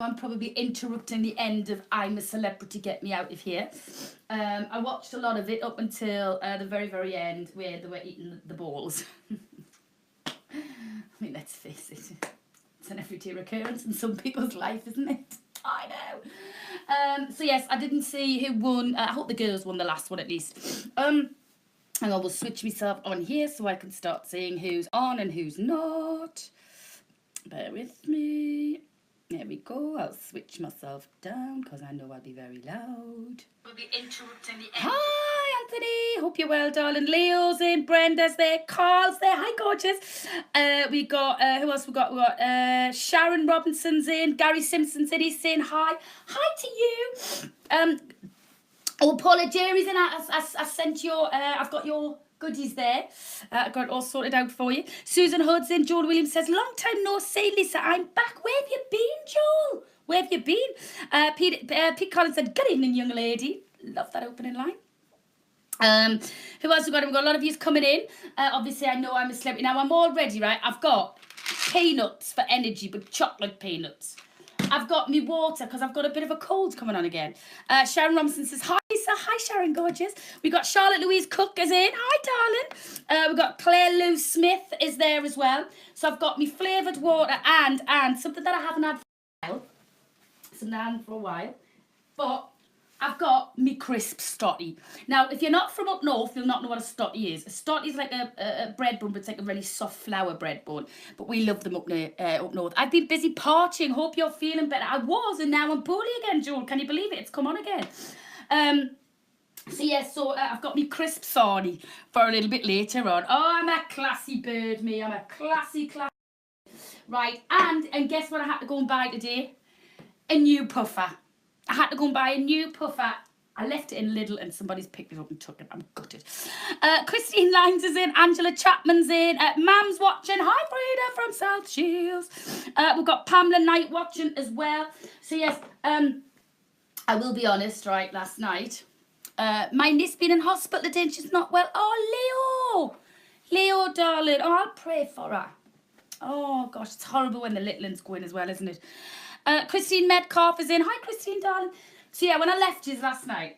I'm probably interrupting the end of I'm a Celebrity, Get Me Out of Here. I watched a lot of it up until the very, very end where they were eating the balls. I mean, let's face it, it's an everyday occurrence in some people's life, isn't it? I know. So yes, I didn't see who won. I hope the girls won the last one at least. And I will switch myself on here so I can start seeing who's on and who's not. Bear with me. There we go. I'll switch myself down because I know I'll be very loud. We'll be interrupting the end. Hi, Anthony. Hope you're well, darling. Leo's in. Brenda's there. Carl's there. Hi, gorgeous. We got, who else we got? We got Sharon Robinson's in. Gary Simpson said he's saying hi. Hi to you. Oh, Paula Jerry's in. I sent your, I've got your goodies there. I got it all sorted out for you. Susan Hood's in. Joel Williams says, long time no see, Lisa. I'm back. Where have you been, Joel? Where have you been? Pete Collins said, good evening, young lady. Love that opening line. Who else we got? We've got a lot of yous coming in. Obviously, I know I'm a celebrity. Now, I'm all ready, right? I've got peanuts for energy, but chocolate peanuts. I've got me water because I've got a bit of a cold coming on again. Sharon Robinson says, hi, Lisa. Hi, Sharon, gorgeous. We got Charlotte Louise Cook is in. Hi, darling. We've got Claire Lou Smith is there as well. So I've got me flavoured water and something that I haven't had for a while. Something I haven't for a while. But I've got me crisp stotty. Now, if you're not from up north, you'll not know what a stotty is. A stotty is like a bread bun, but it's like a really soft flour bread bun. But we love them up north. I've been busy partying. Hope you're feeling better. I was, and now I'm poorly again, Joel. Can you believe it? It's come on again. I've got me crisp sarnie for a little bit later on. Oh, I'm a classy bird, me. I'm a classy. Right, and guess what I had to go and buy today? A new puffer. I had to go and buy a new puffer. I left it in Lidl and somebody's picked it up and took it. I'm gutted. Christine Lines is in. Angela Chapman's in. Mam's watching. Hi, Breda from South Shields. We've got Pamela Knight watching as well. So, yes, I will be honest, right, last night. My niece been in hospital today and she's not well. Oh, Leo, darling. Oh, I'll pray for her. Oh, gosh, it's horrible when the little ones go in as well, isn't it? Christine Metcalf is in. Hi, Christine, darling. So, yeah, when I left you last night,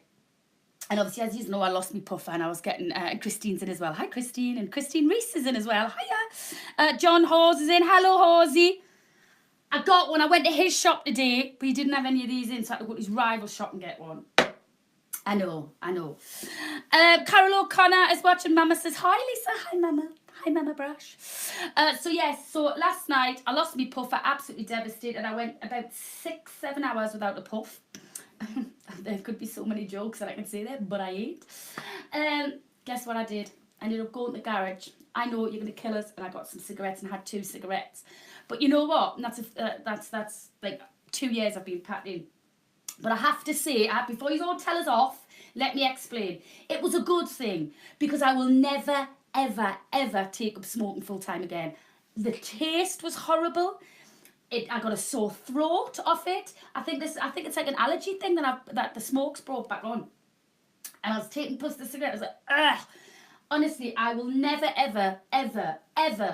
and obviously, as you know, I lost my puffer and I was getting, Christine's in as well. Hi, Christine. And Christine Reese is in as well. Hiya. John Hawes is in. Hello, Horsey. I got one. I went to his shop today, but he didn't have any of these in, so I had to go to his rival shop and get one. I know. Carol O'Connor is watching. Mama says, hi, Lisa. Hi, Mama. Hi, Mama Brash. So last night, I lost my puffer, absolutely devastated, and I went about 6-7 hours without a puff. There could be so many jokes that I can say there, but I ain't. Guess what I did? I ended up going to the garage. I know you're going to kill us, and I got some cigarettes and had 2 cigarettes. But you know what? And that's like 2 years I've been packing. But I have to say, before you all tell us off, let me explain. It was a good thing, because I will never, ever take up smoking full time again. The taste was horrible. I got a sore throat off it. I think it's like an allergy thing that the smoke's brought back on. And I was taking puffs of the cigarette. I was like, ugh. Honestly, I will never, ever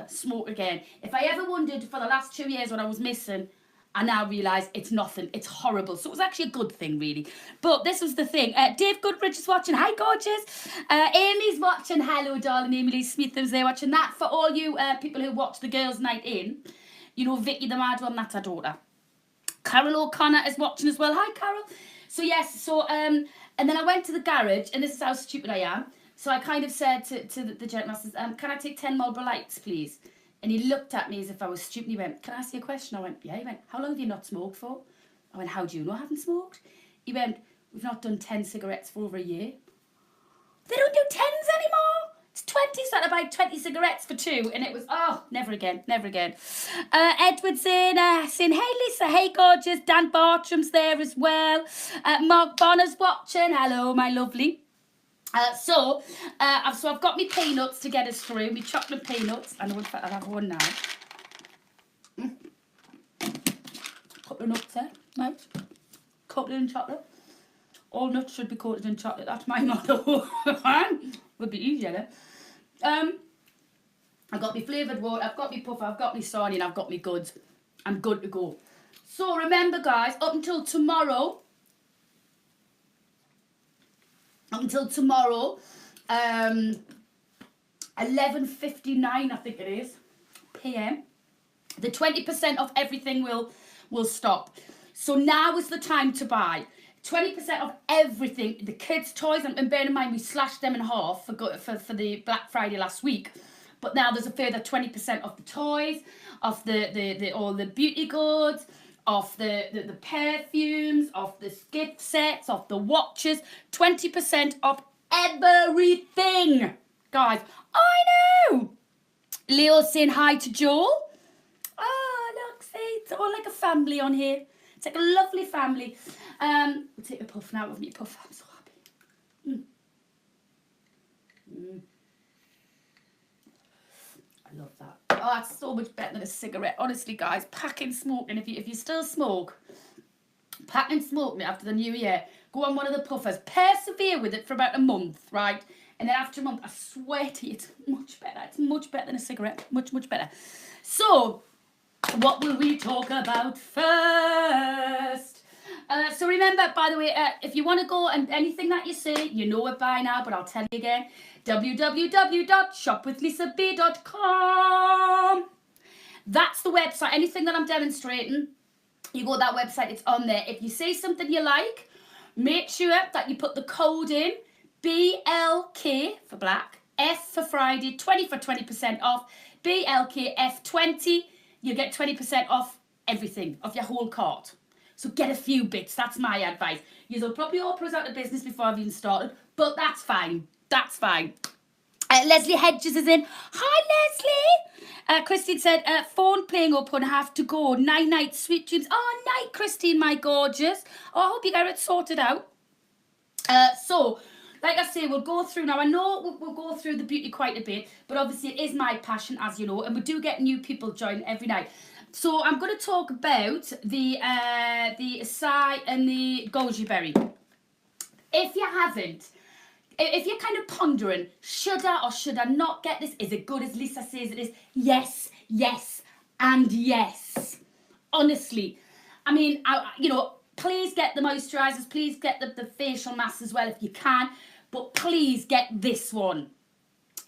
smoke again. If I ever wondered for the last 2 years what I was missing, I now realise it's nothing. It's horrible. So it was actually a good thing, really. But this was the thing. Dave Goodrich is watching. Hi, gorgeous. Amy's watching. Hello, darling. Amy Lee Smith is there watching. That for all you people who watch the Girls' Night In. You know, Vicky the Mad One, that's her daughter. Carol O'Connor is watching as well. Hi, Carol. So, yes. And then I went to the garage, and this is how stupid I am. So I kind of said to the gentleman, I says, can I take 10 Marlboro Lights, please? And he looked at me as if I was stupid. He went, can I ask you a question? I went, yeah. He went, how long have you not smoked for? I went, how do you know I haven't smoked? He went, we've not done 10 cigarettes for over a year. They don't do 10s anymore. It's 20, so I had to buy 20 cigarettes for 2. And it was, never again. Edward's in, saying, hey, Lisa, hey, gorgeous. Dan Bartram's there as well. Mark Bonner's watching. Hello, my lovely. So I've got me peanuts to get us through, me chocolate peanuts. I know, in fact, I'll have one now. Couple of nuts there, right? Coated in chocolate. All nuts should be coated in chocolate. That's my motto. Would be easier then. I've got me flavoured water, I've got me puffer, I've got me sarnie, and I've got me goods. I'm good to go. So remember, guys, up until tomorrow, 11:59, I think it is, p.m. The 20% off everything will stop. So now is the time to buy. 20% off everything. The kids' toys, and bear in mind we slashed them in half for the Black Friday last week. But now there's a further 20% off the toys, off the all the beauty goods, off the perfumes, off the gift sets, off the watches. 20% off everything. Guys, I know. Leo's saying hi to Joel. Oh, look, see, it's all like a family on here. It's like a lovely family. We'll take a puff now with me puff. I'm so happy. I love that. Oh, that's so much better than a cigarette. Honestly, guys, packing smoking. If you still smoke, packing smoking after the new year, go on one of the puffers. Persevere with it for about a month, right? And then after a month, I swear to you, it's much better. It's much better than a cigarette. Much, much better. So, what will we talk about first? So remember, by the way, if you want to go and anything that you say, you know it by now, but I'll tell you again. www.shopwithlisab.com. That's the website. Anything that I'm demonstrating, you go to that website, it's on there. If you say something you like, make sure that you put the code in, BLK for black, F for Friday, 20 for 20% off, BLKF20, you get 20% off everything, off your whole cart. So get a few bits, that's my advice. You'll probably all put us out of business before I've even started, but that's fine, that's fine. Leslie Hedges is in. Hi, Leslie. Christine said, phone playing up and have to go. Night, night, sweet dreams. Oh, night, Christine, my gorgeous. Oh, I hope you got it sorted out. So, like I say, we'll go through now. I know we'll go through the beauty quite a bit, but obviously it is my passion, as you know, and we do get new people join every night. So I'm going to talk about the acai and the goji berry. If you haven't, if you're kind of pondering, should I or should I not get this? Is it good as Lisa says it is? Yes, yes, and yes. Honestly, I mean, please get the moisturisers. Please get the facial mask as well if you can. But please get this one.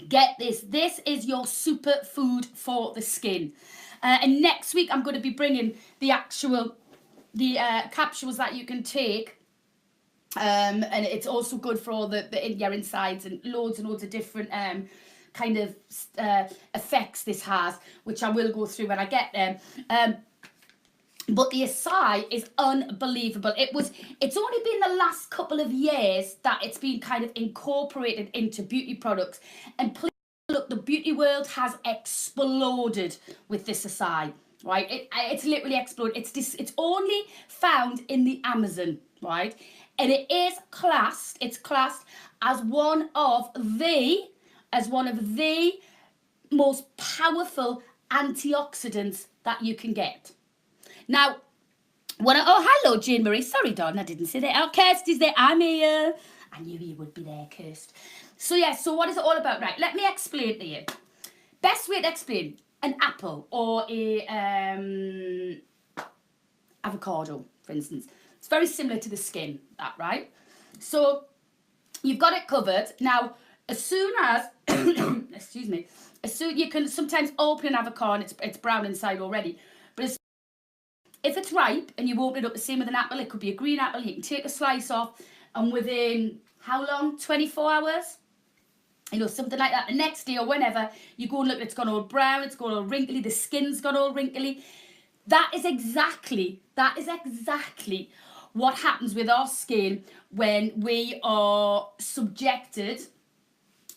Get this. This is your super food for the skin. And next week, I'm going to be bringing the capsules that you can take. And it's also good for all your insides and loads of different kind of effects this has, which I will go through when I get them. But the acai is unbelievable. It's only been the last couple of years that it's been kind of incorporated into beauty products. And please look, the beauty world has exploded with this acai, right? It's literally exploded. It's only found in the Amazon, right? And it's classed as one of the most powerful antioxidants that you can get. Now, hello, Jane Marie. Sorry, Dawn, I didn't say that. Oh, Kirsty's there. I'm here. I knew you would be there, Kirst. So, so what is it all about? Right, let me explain to you. Best way to explain, an apple or a avocado, for instance. It's very similar to the skin, that, right? So, you've got it covered. Now, as soon as, excuse me, you can sometimes open an avocado and it's brown inside already. But if it's ripe and you open it up, the same with an apple, it could be a green apple, you can take a slice off, and within, how long? 24 hours? Something like that. The next day or whenever, you go and look, it's gone all brown, it's gone all wrinkly, the skin's gone all wrinkly. That is exactly what happens with our skin when we are subjected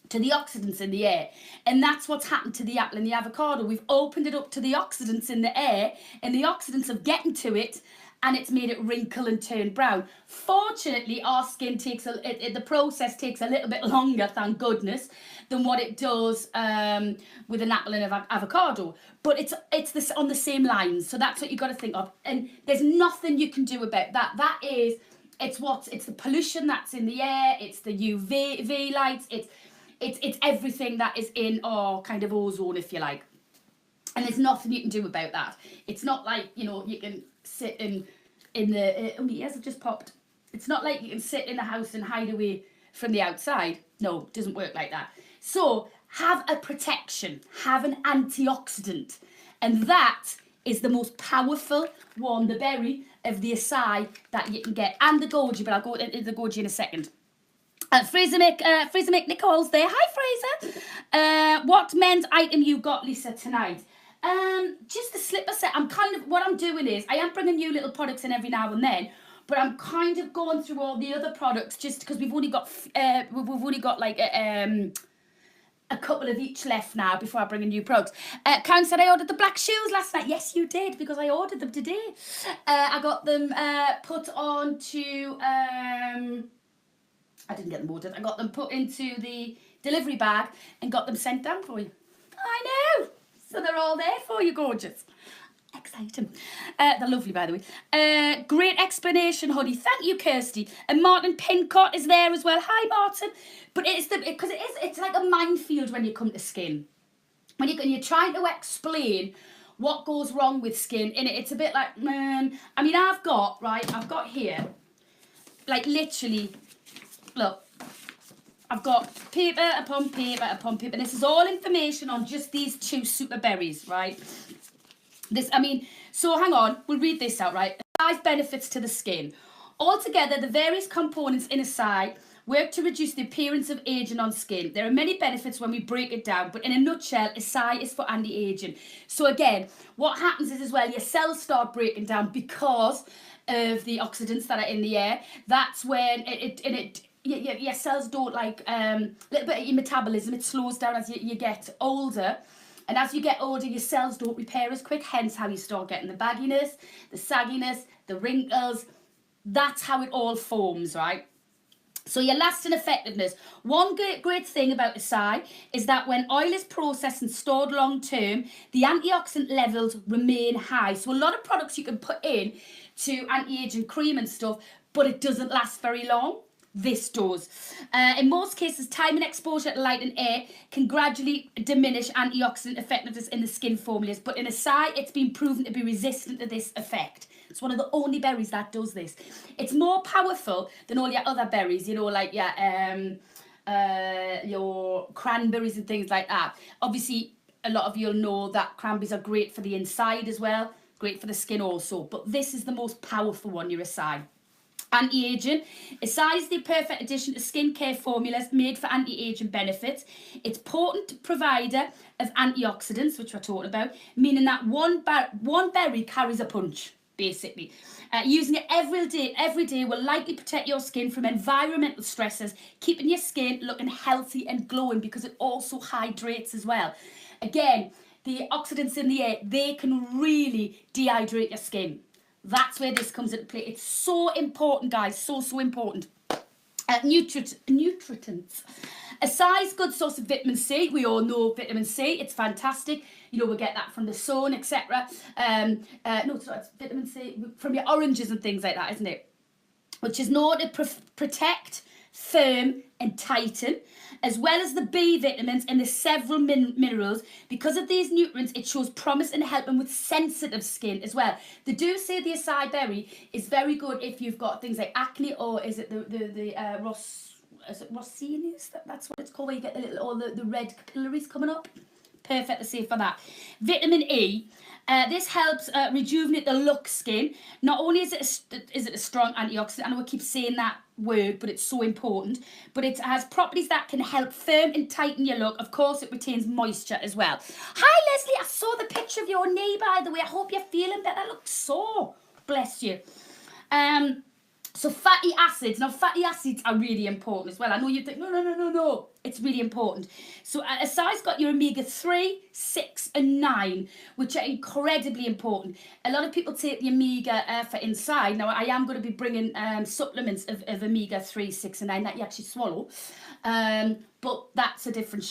to the oxidants in the air. And that's what's happened to the apple and the avocado. We've opened it up to the oxidants in the air, and the oxidants have getting to it, and it's made it wrinkle and turn brown. Fortunately, our skin the process takes a little bit longer, thank goodness, than what it does with an apple and avocado. But it's this on the same lines, so that's what you've got to think of. And there's nothing you can do about that. It's the pollution that's in the air, it's the UV lights, it's everything that is in our kind of ozone, if you like. And there's nothing you can do about that. It's not like, you can sitting in the... oh, my ears have just popped. It's not like you can sit in the house and hide away from the outside. No, it doesn't work like that. So have a protection, have an antioxidant. And that is the most powerful one, the berry of the acai that you can get. And the goji, but I'll go into the goji in a second. Fraser McNichols there. Hi, Fraser. What men's item you got, Lisa, tonight? Just the slipper set. What I'm doing is, I am bringing new little products in every now and then, but I'm kind of going through all the other products just because we've only got like a couple of each left now before I bring in new products. Karen said I ordered the black shoes last night. Yes, you did, because I ordered them today. I got them put onto... I didn't get them ordered. I got them put into the delivery bag and got them sent down for you. I know. So they're all there for you, gorgeous. Exciting. They're lovely, by the way. Great explanation, honey. Thank you, Kirsty. And Martin Pincott is there as well. Hi, Martin. But it's like a minefield when you come to skin. When you're trying to explain what goes wrong with skin, and it's a bit like, man. I mean, I've got here, like literally, look. I've got paper upon paper upon paper. This is all information on just these 2 super berries, right? So hang on, we'll read this out, right? 5 benefits to the skin. Altogether, the various components in acai work to reduce the appearance of aging on skin. There are many benefits when we break it down, but in a nutshell, acai is for anti-aging. So again, what happens is as well, your cells start breaking down because of the oxidants that are in the air. That's when your cells don't like a little bit of your metabolism. It slows down as you get older. And as you get older, your cells don't repair as quick, hence how you start getting the bagginess, the sagginess, the wrinkles. That's how it all forms, right? So your lasting effectiveness. One great thing about acai is that when oil is processed and stored long term, the antioxidant levels remain high. So a lot of products you can put in to anti-aging cream and stuff, but it doesn't last very long. This does. In most cases, time and exposure to light and air can gradually diminish antioxidant effectiveness in the skin formulas, but in acai, it's been proven to be resistant to this effect. It's one of the only berries that does this. It's more powerful than all your other berries, like your cranberries and things like that. Obviously, a lot of you'll know that cranberries are great for the inside as well, great for the skin also, but this is the most powerful one, your acai. Anti-aging. Acai is the perfect addition to skincare formulas made for anti-aging benefits. It's potent provider of antioxidants, which we're talking about, meaning that one berry carries a punch, basically. Using it every day will likely protect your skin from environmental stresses, keeping your skin looking healthy and glowing because it also hydrates as well. Again, the oxidants in the air, they can really dehydrate your skin. That's where this comes into play. It's so important, guys. So important. Nutrients. Acai is a good source of vitamin C. We all know vitamin C. It's fantastic. We get that from the sun, etc. No, it's not. It's vitamin C from your oranges and things like that, isn't it? Which is known to protect, firm and tighten, as well as the B vitamins and the several minerals. Because of these nutrients, it shows promise in helping with sensitive skin as well. They do say the acai berry is very good if you've got things like acne, or is it the Rossinius? That's what it's called, where you get all the red capillaries coming up. Perfect to say for that. Vitamin E. This helps rejuvenate the look skin. Not only is it a strong antioxidant, I know I keep saying that word, but it's so important, but it has properties that can help firm and tighten your look. Of course, it retains moisture as well. Hi, Leslie. I saw the picture of your knee, by the way. I hope you're feeling better. That looks sore. Bless you. So fatty acids. Now, fatty acids are really important as well. I know you think, no. It's really important. So acai's got your omega-3, 6 and 9, which are incredibly important. A lot of people take the omega for inside. Now, I am going to be bringing supplements of omega-3, 6 and 9 that you actually swallow. But that's a different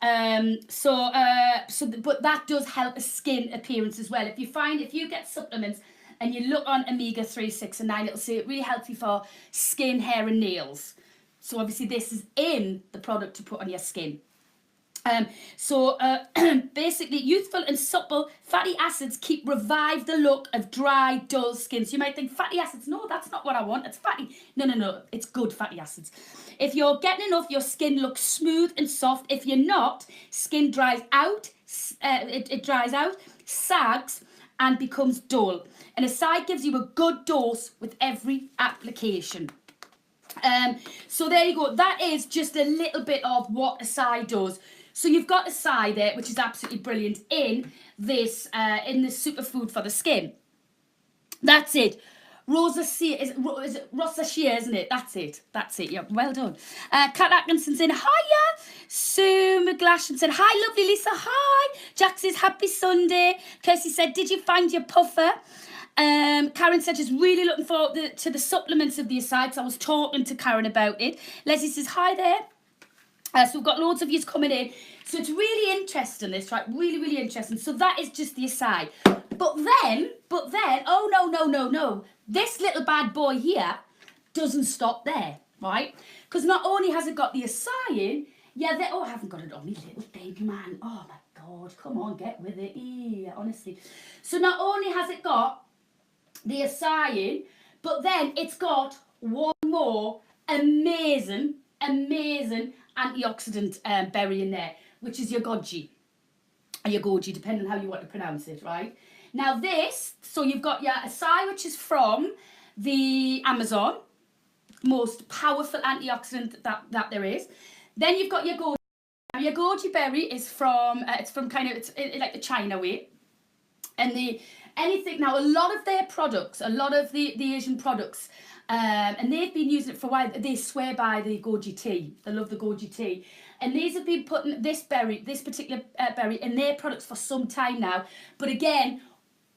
but that does help a skin appearance as well. If you get supplements and you look on omega-3, 6 and 9, it'll say really healthy for skin, hair and nails. So obviously this is in the product to put on your skin. Basically, youthful and supple fatty acids revive the look of dry, dull skin. So you might think fatty acids, no, that's not what I want. It's fatty. No, it's good fatty acids. If you're getting enough, your skin looks smooth and soft. If you're not, skin dries out. It dries out, sags, and becomes dull. And acai gives you a good dose with every application. So there you go. That is just a little bit of what acai does. So you've got acai there, which is absolutely brilliant in this superfood for the skin. That's it. Rosacea, is it rosacea, isn't it? That's it. Yeah, well done. Kat Atkinson saying, hiya. Sue McGlashan said, hi, lovely Lisa. Hi. Jack says, happy Sunday. Kirsty said, did you find your puffer? Karen said she's really looking forward to the supplements of the acai, because I was talking to Karen about it. Leslie says, hi there. So we've got loads of yous coming in. So it's really interesting, this, right? Really, really interesting. So that is just the acai. But then, oh, no. This little bad boy here doesn't stop there, right? Because not only has it got the acai in, I haven't got it on me, little baby man. Oh, my God, come on, get with it. Yeah, honestly. So not only has it got the acai in, but then it's got one more amazing antioxidant berry in there, which is your goji, or your goji, depending on how you want to pronounce it, right? Now this, so you've got your acai, which is from the Amazon, most powerful antioxidant that there is. Then you've got your goji. Now your goji berry is from, it's like the China way. And now a lot of their products, a lot of the Asian products, and they've been using it for a while, they swear by the goji tea. They love the goji tea. And these have been putting this particular berry in their products for some time now. But again,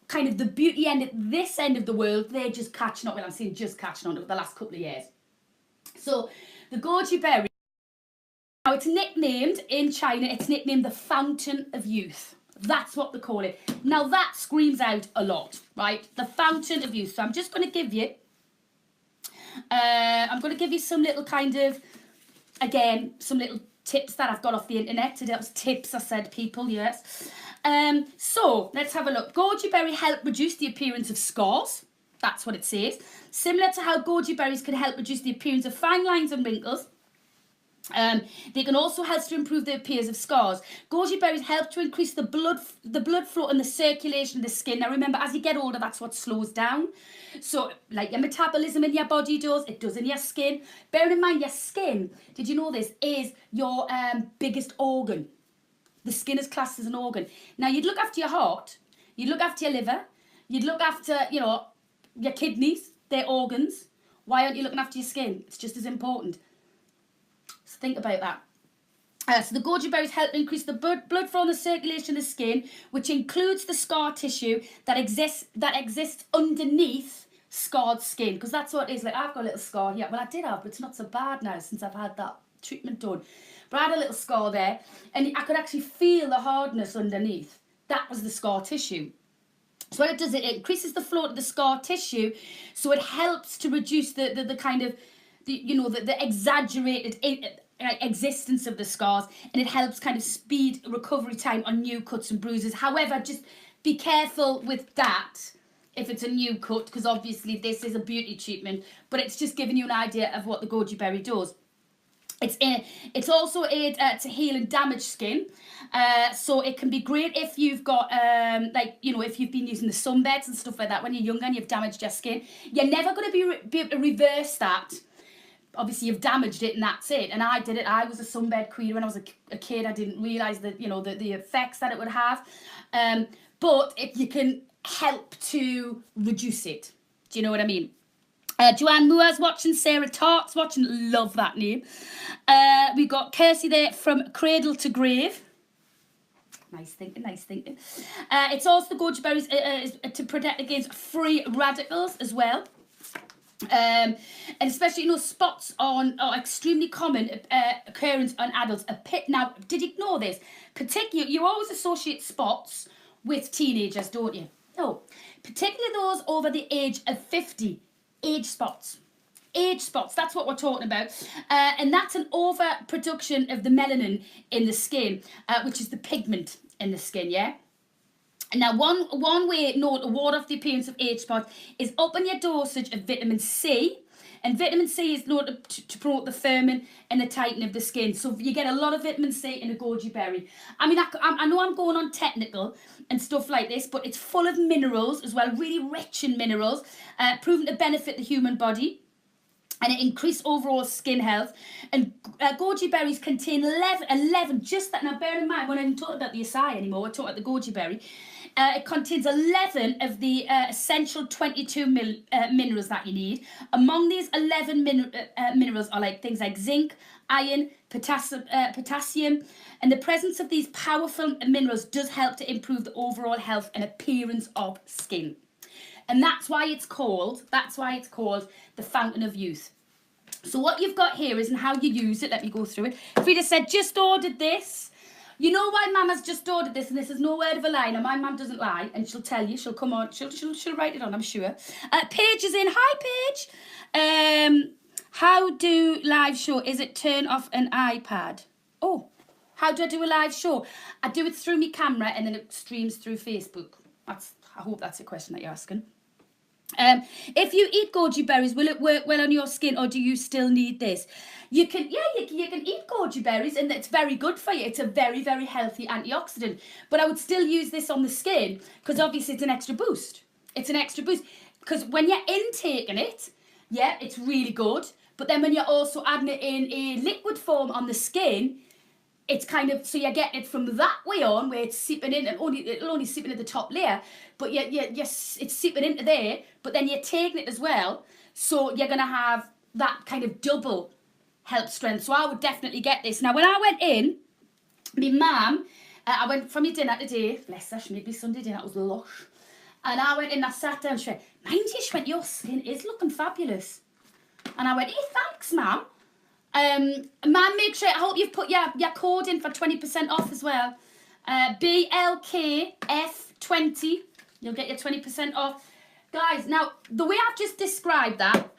kind of the beauty end at this end of the world, they're just catching up. Well, I'm saying just catching on with the last couple of years. So the goji berry, now it's nicknamed in China, it's nicknamed the Fountain of Youth. That's what they call it. Now that screams out a lot, right? The Fountain of Youth. So I'm just going to give you, some little kind of, again, some little tips that I've got off the internet. Today it was tips, I said, people, yes. So let's have a look. Goji berry help reduce the appearance of scars. That's what it says. Similar to how goji berries can help reduce the appearance of fine lines and wrinkles, they can also help to improve the appearance of scars. Goji berries help to increase the blood flow and the circulation of the skin. Now remember, as you get older, that's what slows down. So like your metabolism in your body does, it does in your skin. Bearing in mind, your skin, did you know this, is your biggest organ. The skin is classed as an organ. Now you'd look after your heart, you'd look after your liver, you'd look after, your kidneys, their organs. Why aren't you looking after your skin? It's just as important. So think about that. So the goji berries help increase the blood flow and the circulation of the skin, which includes the scar tissue that exists underneath scarred skin. Because that's what it is. Like, I've got a little scar here. Well, I did have, but it's not so bad now since I've had that treatment done. But I had a little scar there, and I could actually feel the hardness underneath. That was the scar tissue. So what it does, it increases the flow to the scar tissue, so it helps to reduce the kind of, the exaggerated existence of the scars, and it helps kind of speed recovery time on new cuts and bruises. However, just be careful with that if it's a new cut, because obviously this is a beauty treatment, but it's just giving you an idea of what the goji berry does. It's also aid to heal and damaged skin, so it can be great if you've got if you've been using the sunbeds and stuff like that when you're younger and you've damaged your skin. You're never going to be able to reverse that. Obviously you've damaged it and that's it. And I did it. I was a sunbed queen when I was a kid. I didn't realise that the effects that it would have, but you can help to reduce it. Do you know what I mean? Joanne Moore's watching, Sarah Tart's watching, love that name. We've got Kirsty there from Cradle to Grave. Nice thinking. It's also the goji berries to protect against free radicals as well. And especially, spots are extremely common occurrence on adults. Now, did you know this? Particularly, you always associate spots with teenagers, don't you? No, particularly those over the age of 50. Age spots. age spots. That's what we're talking about. And that's an overproduction of the melanin in the skin, which is the pigment in the skin, yeah? Now, one way to ward off the appearance of age spots is upping your dosage of vitamin C. And vitamin C is known to promote the firming and the tightening of the skin. So you get a lot of vitamin C in a goji berry. I mean, I know I'm going on technical and stuff like this, but it's full of minerals as well, really rich in minerals, proven to benefit the human body. And it increased overall skin health. And goji berries contain 11, just that. Now, bear in mind, we're not talking about the acai anymore, we're talking about the goji berry. It contains 11 of the essential 22 minerals that you need. Among these 11 minerals are like things like zinc, iron, potassium. And the presence of these powerful minerals does help to improve the overall health and appearance of skin. And that's why it's called the Fountain of Youth. So what you've got here is and how you use it. Let me go through it. Frida said, just ordered this. You know why Mama's just ordered this, and this is no word of a lie. Now, my mum doesn't lie, and she'll tell you. She'll come on. She'll write it on, I'm sure. Paige is in. Hi, Paige. How do live show? Is it turn off an iPad? Oh, how do I do a live show? I do it through my camera, and then it streams through Facebook. I hope that's a question that you're asking. If you eat goji berries, will it work well on your skin, or do you still need this? You can eat goji berries, and it's very good for you. It's a very, very healthy antioxidant. But I would still use this on the skin because obviously it's an extra boost. It's an extra boost because when you're intaking it, yeah, it's really good. But then when you're also adding it in a liquid form on the skin, it's kind of, so you get it from that way on where it's seeping in, and it'll only seep into the top layer, but it's seeping into there, but then you're taking it as well, so you're going to have that kind of double help strength. So I would definitely get this. Now, when I went in, my mum, I went from my dinner today, bless her, she made me Sunday dinner, it was lush, and I went in, I sat down, she went, mind you, she went, your skin is looking fabulous. And I went, hey, thanks, ma'am. Man, make sure, I hope you've put your code in for 20% off as well. BLKF20, you'll get your 20% off. Guys, now, the way I've just described that,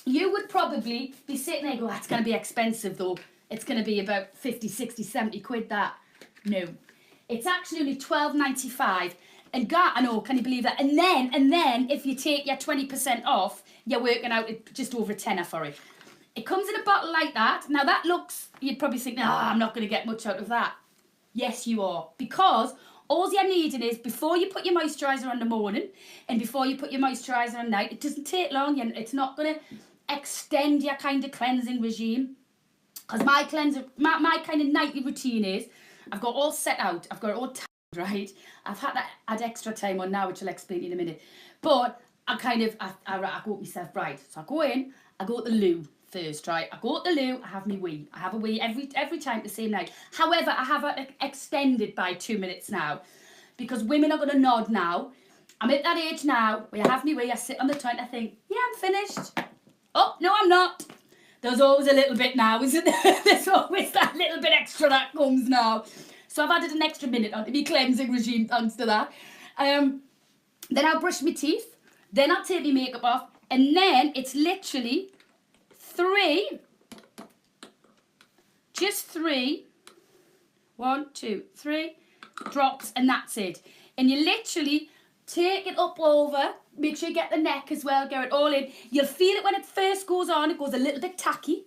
you would probably be sitting there and go, that's going to be expensive though. It's going to be about 50, 60, 70 quid that. No. It's actually only £12.95. And God, I know, can you believe that? And then, if you take your 20% off, you're working out at just over a tenner for it. It comes in a bottle like that. Now that looks, you'd probably think, no, I'm not going to get much out of that. Yes, you are. Because all you're needing is, before you put your moisturiser on the morning and before you put your moisturiser on night, it doesn't take long. It's not going to extend your kind of cleansing regime. Because my kind of nightly routine is, I've got all set out. I've got it all timed, right? I've had that add extra time on now, which I'll explain to you in a minute. But I go myself, right. So I go in, I go to the loo first, right? I go to the loo, I have my wee. I have a wee every time the same night. However, I have it extended by 2 minutes now because women are going to nod now. I'm at that age now where I have my wee, I sit on the toilet, I think, yeah, I'm finished. Oh, no, I'm not. There's always a little bit now, isn't there? There's always that little bit extra that comes now. So I've added an extra minute onto my cleansing regime thanks to that. Then I'll brush my teeth. Then I'll take my makeup off. And then it's literally just three, 1, 2, 3 drops, and that's it. And you literally take it up over, make sure you get the neck as well, get it all in. You'll feel it when it first goes on, it goes a little bit tacky,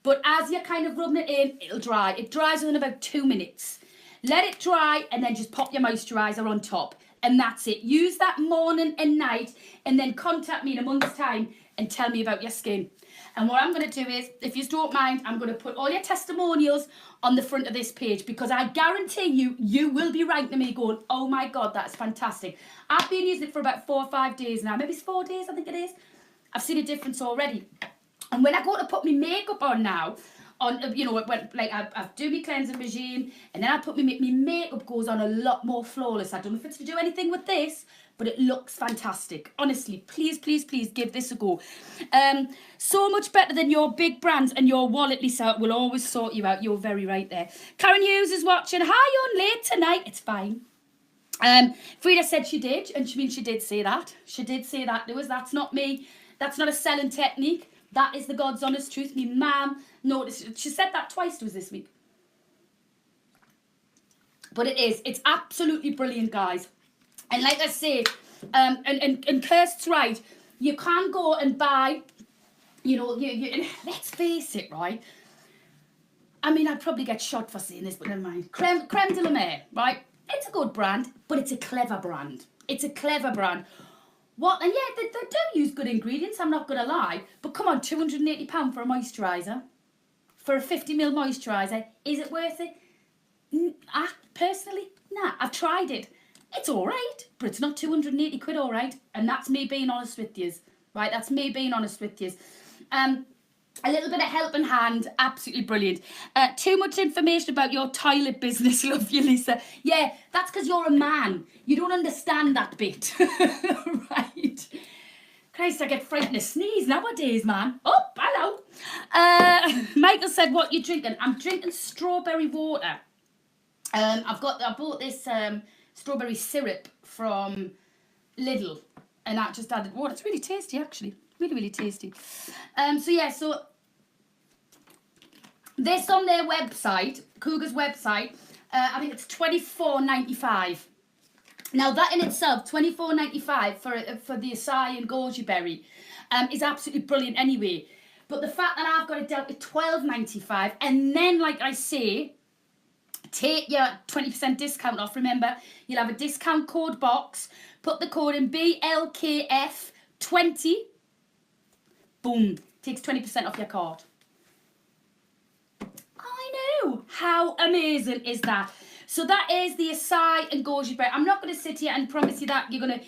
but as you're kind of rubbing it in, it'll dry. It dries within about 2 minutes. Let it dry and then just pop your moisturiser on top. And that's it. Use that morning and night, and then contact me in a month's time and tell me about your skin. And what I'm going to do is, if you don't mind, I'm going to put all your testimonials on the front of this page, because I guarantee you will be writing to me going, oh my God, that's fantastic. I've been using it for about 4 or 5 days now. Maybe it's 4 days, I think it is. I've seen a difference already. And when I go to put my makeup on now, I do my cleansing regime, and then I put my makeup goes on a lot more flawless. I don't know if it's to do anything with this, but it looks fantastic. Honestly, please, please, please give this a go. So much better than your big brands, and your wallet, Lisa, will always sort you out. You're very right there. Karen Hughes is watching. Hi, you're late tonight. It's fine. Frida said she did, and she did say that. She did say that. That's not me. That's not a selling technique. That is the God's honest truth. Me mum noticed, she said that twice to us this week. But it's absolutely brilliant, guys. And like I say, and Kirst's right, you can't go and buy, you know, let's face it, right? I mean, I'd probably get shot for saying this, but never mind. Creme de la Mer, right? It's a good brand, but it's a clever brand. It's a clever brand. What? And yeah, they do use good ingredients, I'm not going to lie. But come on, £280 for a moisturiser. For a 50ml moisturiser, is it worth it? Personally, nah. I've tried it. It's all right, but it's not 280 quid, all right. And that's me being honest with you, right? That's me being honest with you. A little bit of helping hand, absolutely brilliant. Too much information about your toilet business, love you, Lisa. Yeah, that's because you're a man. You don't understand that bit, right? Christ, I get frightened to sneeze nowadays, man. Oh, hello. Michael said, what you drinking? I'm drinking strawberry water. I bought this strawberry syrup from Lidl, and I just added water. It's really tasty, actually. Really, really tasty. So this on their website, Cougar's website, I think it's $24.95. Now that in itself, $24.95 for the acai and goji berry, is absolutely brilliant anyway. But the fact that I've got it down to $12.95, and then, like I say, take your 20% discount off. Remember, you'll have a discount code box. Put the code in BLKF20. Boom. Takes 20% off your card. I know. How amazing is that? So that is the acai and goji berry. I'm not going to sit here and promise you that you're going to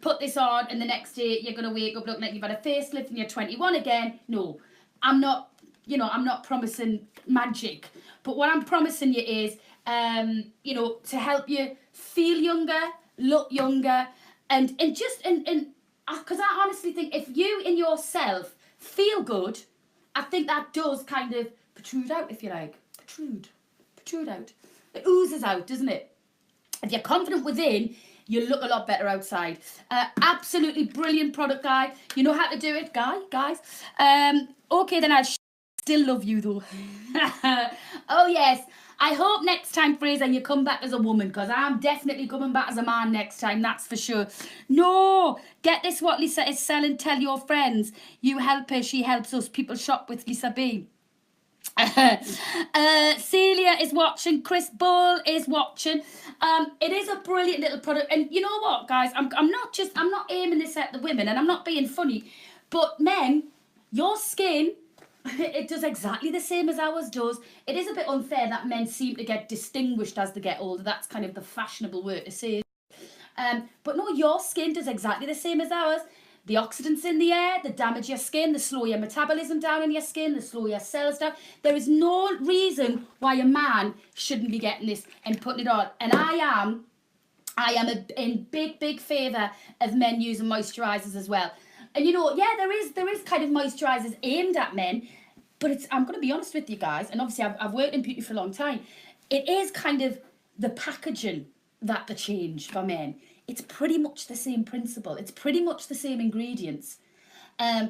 put this on and the next day you're going to wake up looking like you've had a facelift and you're 21 again. No. I'm not promising magic. But what I'm promising you is, to help you feel younger, look younger, and because I honestly think if you in yourself feel good, I think that does kind of protrude out, if you like. Protrude out. It oozes out, doesn't it? If you're confident within, you look a lot better outside. Absolutely brilliant product, guy. You know how to do it, guys. Okay, then I'll still love you, though. Oh, yes. I hope next time, Fraser, you come back as a woman, because I'm definitely coming back as a man next time, that's for sure. No, get this, what Lisa is selling. Tell your friends. You help her, she helps us. People shop with Lisa B. Celia is watching. Chris Bull is watching. It is a brilliant little product, and you know what, guys, I'm not aiming this at the women, and I'm not being funny, but men, your skin, it does exactly the same as ours does. It is a bit unfair that men seem to get distinguished as they get older. That's kind of the fashionable word to say. But no, your skin does exactly the same as ours. The oxidants in the air, they damage your skin, they slow your metabolism down in your skin, they slow your cells down. There is no reason why a man shouldn't be getting this and putting it on. And I am in big favour of men using moisturisers as well. And there is kind of moisturisers aimed at men, but I'm going to be honest with you guys, and obviously I've worked in beauty for a long time. It is kind of the packaging that they change for men. It's pretty much the same principle. It's pretty much the same ingredients,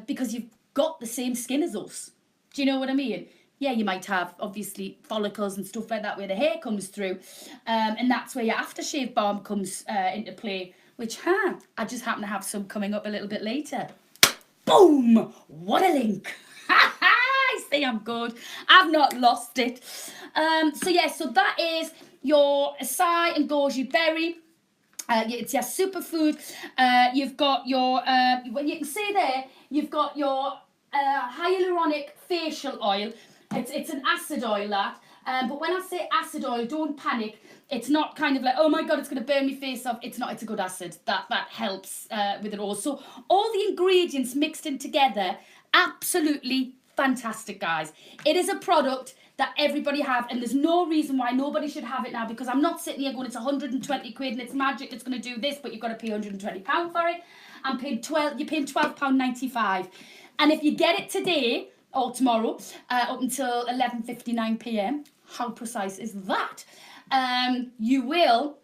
because you've got the same skin as us. Do you know what I mean? Yeah, you might have, obviously, follicles and stuff like that where the hair comes through, and that's where your aftershave balm comes into play, which, I just happen to have some coming up a little bit later. Boom! What a link! I see I'm good. I've not lost it. So that is your acai and goji berry. It's your superfood. You've got your, well, you can see there, you've got your hyaluronic facial oil. It's an acid oil, that. But when I say acid oil, don't panic. It's not kind of like, oh my God, it's going to burn my face off. It's not. It's a good acid. That helps with it all. So all the ingredients mixed in together, absolutely fantastic, guys. It is a product that everybody have, and there's no reason why nobody should have it now, because I'm not sitting here going, it's 120 quid and it's magic, it's going to do this, but you've got to pay £120 for it. You're paying £12.95. And if you get it today or tomorrow, up until 11:59 p.m, how precise is that? You will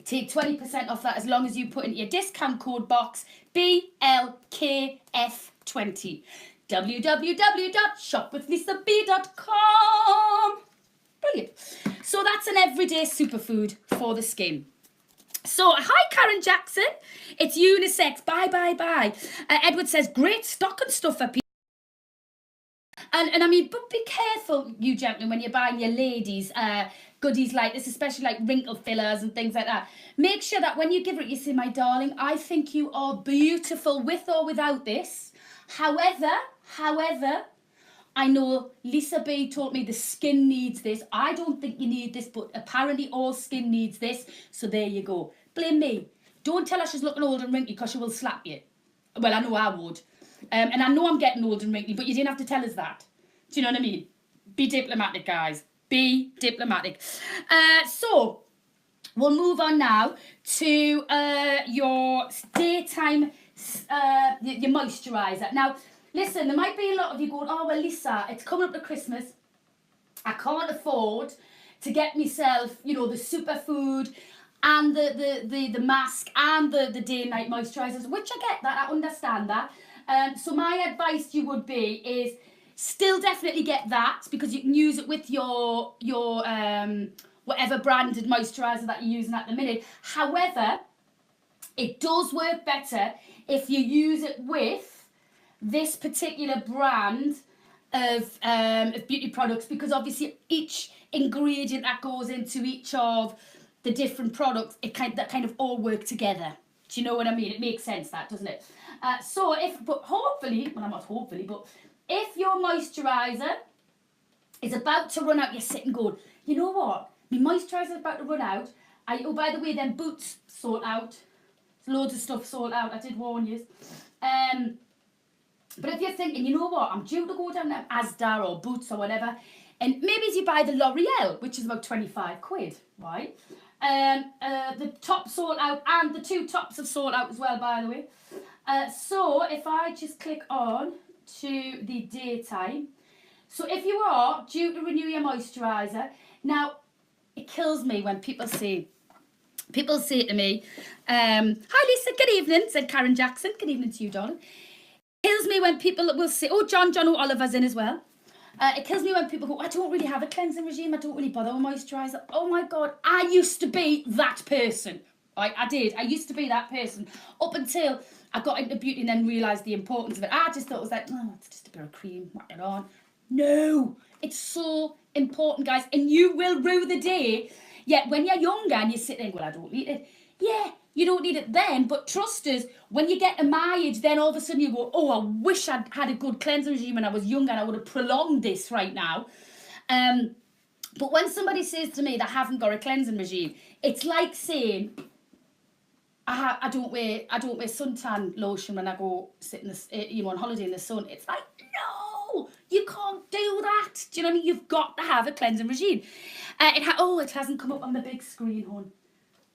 Take 20% off that as long as you put in your discount code box BLKF20. www.shopwithlisab.com. Brilliant. So that's an everyday superfood for the skin. So, hi, Karen Jackson. It's unisex. Bye, bye, bye. Edward says, great stocking stuffer, people. And I mean, but be careful, you gentlemen, when you're buying your ladies goodies like this, especially like wrinkle fillers and things like that. Make sure that when you give it, you say, my darling, I think you are beautiful with or without this. However, I know Lisa B told me the skin needs this. I don't think you need this, but apparently all skin needs this. So there you go. Blame me. Don't tell her she's looking old and wrinkly because she will slap you. Well, I know I would. And I know I'm getting old and wrinkly, but you didn't have to tell us that. Do you know what I mean? Be diplomatic, guys. Be diplomatic. So we'll move on now to your daytime, your moisturiser. Now, listen, there might be a lot of you going, oh, well, Lisa, it's coming up to Christmas. I can't afford to get myself, you know, the superfood and the mask and the day and night moisturisers, which I get that, I understand that. So my advice to you would be is still definitely get that, because you can use it with your whatever branded moisturiser that you're using at the minute. However, it does work better if you use it with this particular brand of beauty products, because obviously each ingredient that goes into each of the different products, that kind of all work together. Do you know what I mean? It makes sense, that, doesn't it? So hopefully, well, not hopefully, but if your moisturiser is about to run out, you're sitting going, you know what? My moisturiser is about to run out. Oh, by the way, then boots sold out. There's loads of stuff sold out. I did warn you. But if you're thinking, you know what? I'm due to go down to Asda or Boots or whatever, and maybe you buy the L'Oreal, which is about 25 quid, right? The top sold out, and the two tops have sold out as well, by the way. So if I just click on to the daytime, so if you are due to renew your moisturiser, now it kills me when people say to me, hi Lisa, good evening, said Karen Jackson, good evening to you, darling. It kills me when people will say, oh, John O'Oliver's in as well. It kills me when people go, I don't really have a cleansing regime, I don't really bother with moisturiser. Oh my God, I used to be that person. I did. I used to be that person up until I got into beauty and then realised the importance of it. I just thought it was like, oh, it's just a bit of cream, whack it on. No, it's so important, guys, and you will rue the day. Yet when you're younger and you sit there and go, well, I don't need it. Yeah, you don't need it then, but trust us, when you get to my age, then all of a sudden you go, oh, I wish I'd had a good cleansing regime when I was younger and I would have prolonged this right now. But when somebody says to me they haven't got a cleansing regime, it's like saying, I don't wear suntan lotion when I go sit in the, on holiday in the sun. It's like, no, you can't do that. Do you know what I mean? You've got to have a cleansing regime. It hasn't come up on the big screen, hon.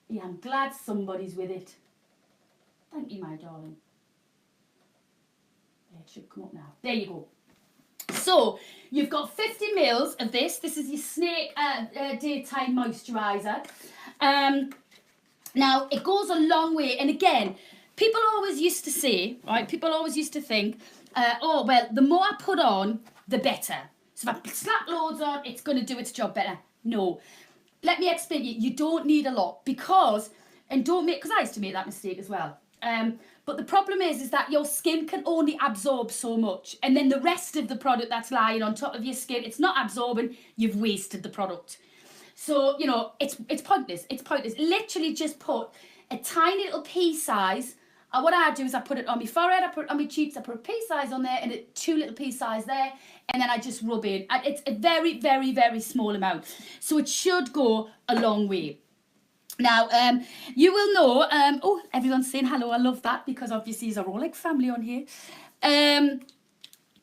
Yeah, I'm glad somebody's with it. Thank you, my darling. It should come up now. There you go. So, you've got 50 mils of this. This is your Snake Daytime Moisturiser. Now, it goes a long way. And again, people always used to say, right, people always used to think, oh, well, the more I put on, the better. So if I slap loads on, it's going to do its job better. No. Let me explain to you. You don't need a lot because I used to make that mistake as well. But the problem is that your skin can only absorb so much. And then the rest of the product that's lying on top of your skin, it's not absorbing, you've wasted the product. So, it's pointless. It's pointless. Literally just put a tiny little pea size. What I do is I put it on my forehead, I put it on my cheeks, I put a pea size on there and two little pea size there. And then I just rub in. It's a very, very, very small amount. So it should go a long way. Now, you will know, oh, everyone's saying hello, I love that, because obviously these are all like family on here.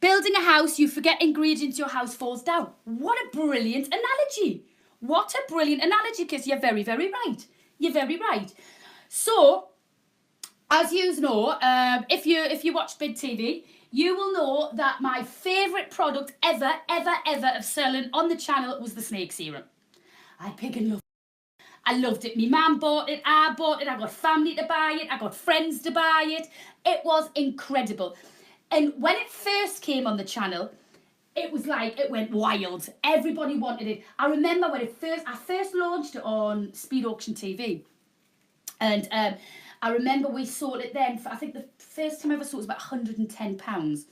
Building a house, you forget ingredients, your house falls down. What a brilliant analogy. What a brilliant analogy, because you're very, very right. You're very right. So, as you know, if you watch Big TV, you will know that my favourite product ever of selling on the channel was the snake serum. I pig and love. I loved it. My mum bought it, I bought it, I got family to buy it, I got friends to buy it. It was incredible. And when it first came on the channel, it was like, it went wild. Everybody wanted it. I remember when I first launched it on Speed Auction TV. And I remember we sold it then, for, I think the first time I ever saw it was about £110.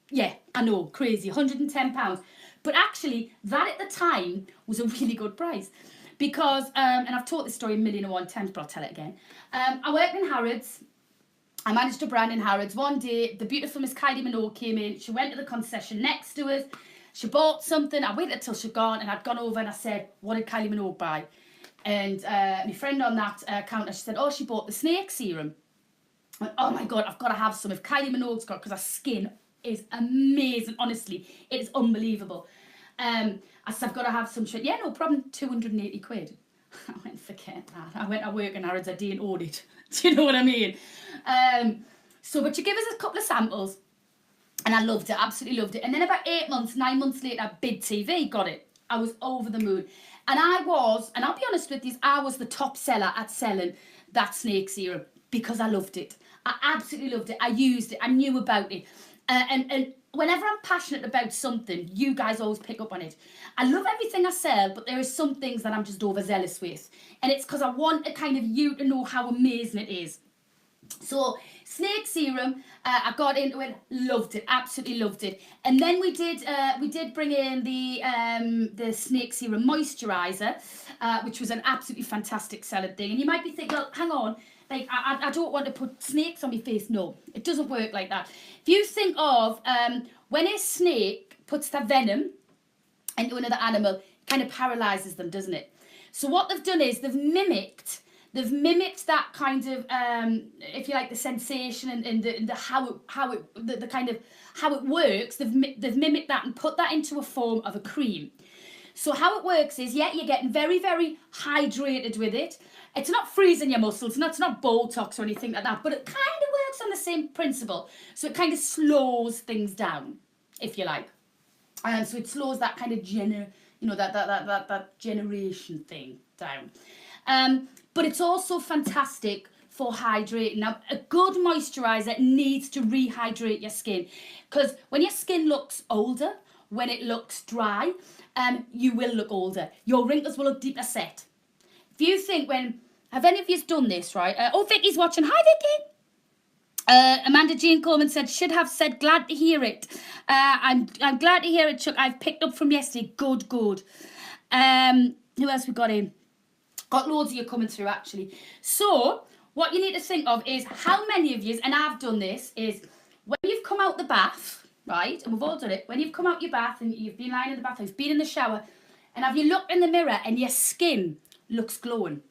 Yeah, I know, crazy, £110. But actually, that at the time was a really good price. Because, and I've told this story a million and one times, but I'll tell it again. I worked in Harrods. I managed a brand in Harrods. One day, the beautiful Miss Kylie Minogue came in. She went to the concession next to us. She bought something. I waited until she'd gone, and I'd gone over and I said, what did Kylie Minogue buy? And my friend on that counter, she said, oh, she bought the snake serum. I went, oh my God, I've got to have some. If Kylie Minogue's got, because her skin is amazing, honestly. It is unbelievable. I said, I've got to have some. She went, yeah, no problem, 280 quid. I went, forget that. I went, I work in Harrods, I didn't own it. Do you know what I mean? But you give us a couple of samples, and I loved it, absolutely loved it. And then about 9 months later, Bid TV got it. I was over the moon. And I'll be honest with you, I was the top seller at selling that snake serum because I loved it. I absolutely loved it. I used it. I knew about it. And whenever I'm passionate about something, you guys always pick up on it. I love everything I sell, but there are some things that I'm just overzealous with. And it's because I want kind of you to know how amazing it is. So snake serum, I got into it, loved it, absolutely loved it. And then we did bring in the snake serum moisturizer, which was an absolutely fantastic selling thing. And you might be thinking, well, hang on, like I don't want to put snakes on my face. No, it doesn't work like that. If you think of when a snake puts their venom into another animal, it kind of paralyzes them, doesn't it? So what they've done is they've mimicked that kind of, if you like, the sensation and the how it works. They've mimicked that and put that into a form of a cream. So how it works is, yeah, you're getting very, very hydrated with it. It's not freezing your muscles, it's not Botox or anything like that, but it kind of works on the same principle. So it kind of slows things down, if you like. So it slows that kind of that generation thing down. But it's also fantastic for hydrating. Now, a good moisturiser needs to rehydrate your skin, because when your skin looks older, when it looks dry, you will look older. Your wrinkles will look deeper set. If you think have any of you done this, right? Vicky's watching. Hi, Vicky. Amanda Jean Coleman said, should have said, glad to hear it. I'm glad to hear it, Chuck. I've picked up from yesterday. Good. Who else we got in? Got loads of you coming through, actually. So what you need to think of is how many of you, and I've done this, is when you've come out the bath, right, and we've all done it, when you've come out your bath and you've been lying in the bath, you've been in the shower, and have you looked in the mirror and your skin looks glowing,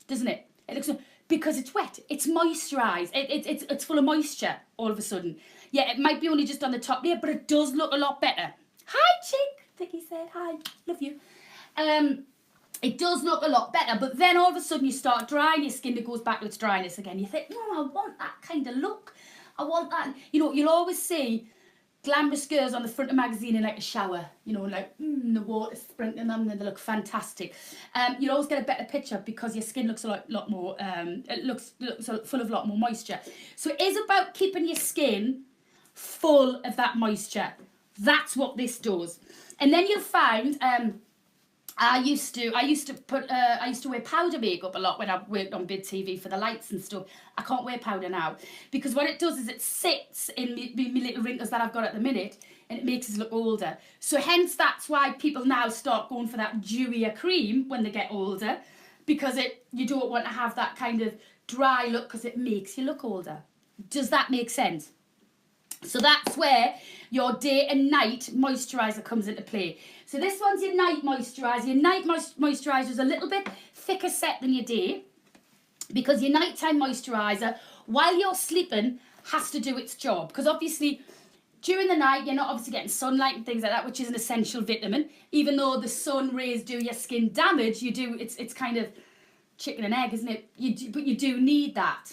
doesn't it? It looks, because it's wet, it's moisturised, it's full of moisture all of a sudden. Yeah, it might be only just on the top layer, but it does look a lot better. Hi, chick, Vicky said, hi, love you. It does look a lot better, but then all of a sudden you start drying your skin, it goes back to its dryness again. You think, no, I want that kind of look. I want that. You know, you'll always see glamorous girls on the front of magazine in like a shower, you know, like the water sprinkling them and they look fantastic. You'll always get a better picture because your skin looks a lot more, it looks full of a lot more moisture. So it is about keeping your skin full of that moisture. That's what this does. And then you'll find, I used to wear powder makeup a lot when I worked on Bid TV for the lights and stuff. I can't wear powder now because what it does is it sits in me little wrinkles that I've got at the minute and it makes us look older. So hence that's why people now start going for that dewier cream when they get older, because you don't want to have that kind of dry look because it makes you look older. Does that make sense? So that's where your day and night moisturiser comes into play. So this one's your night moisturiser. Your night moisturiser is a little bit thicker set than your day, because your nighttime moisturiser, while you're sleeping, has to do its job. Because obviously, during the night, you're not obviously getting sunlight and things like that, which is an essential vitamin. Even though the sun rays do your skin damage, it's kind of chicken and egg, isn't it? But you do need that.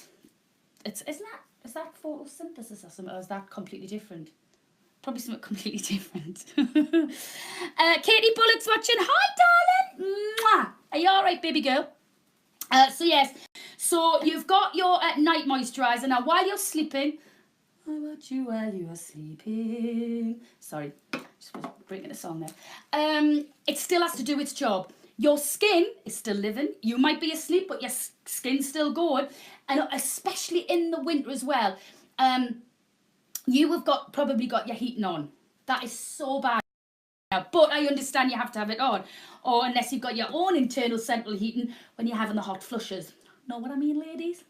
Is that photosynthesis or something, or is that completely different? Probably something completely different. Katie Bullock's watching. Hi, darling. Mwah. Are you all right, baby girl? So yes, so you've got your night moisturiser. Now while you're sleeping, I watch you while you are sleeping. Sorry, just was bringing a song there. It still has to do its job. Your skin is still living. You might be asleep, but your skin's still going. And especially in the winter as well, you have probably got your heating on. That is so bad. But I understand you have to have it on, or unless you've got your own internal central heating when you're having the hot flushes. Know what I mean, ladies?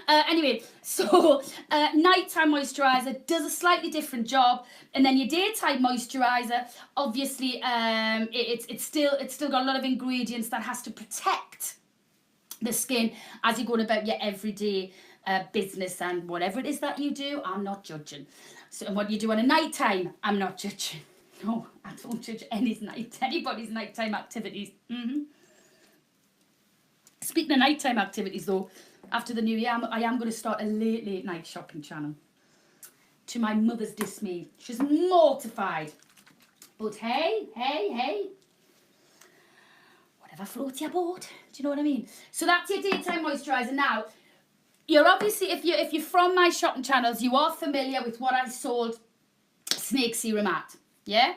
Anyway, so nighttime moisturizer does a slightly different job, and then your daytime moisturizer, obviously, it's still got a lot of ingredients that has to protect the skin as you're going about your everyday business and whatever it is that you do. I'm not judging. So what you do on a night time, I'm not judging. No, I don't judge anybody's nighttime activities. Speaking of nighttime activities though, after the new year, I am going to start a late night shopping channel. To my mother's dismay. She's mortified. But hey. Whatever floats your boat. Do you know what I mean? So that's your daytime moisturiser. Now, you're obviously, if you're from my shopping channels, you are familiar with what I sold snake serum at. Yeah?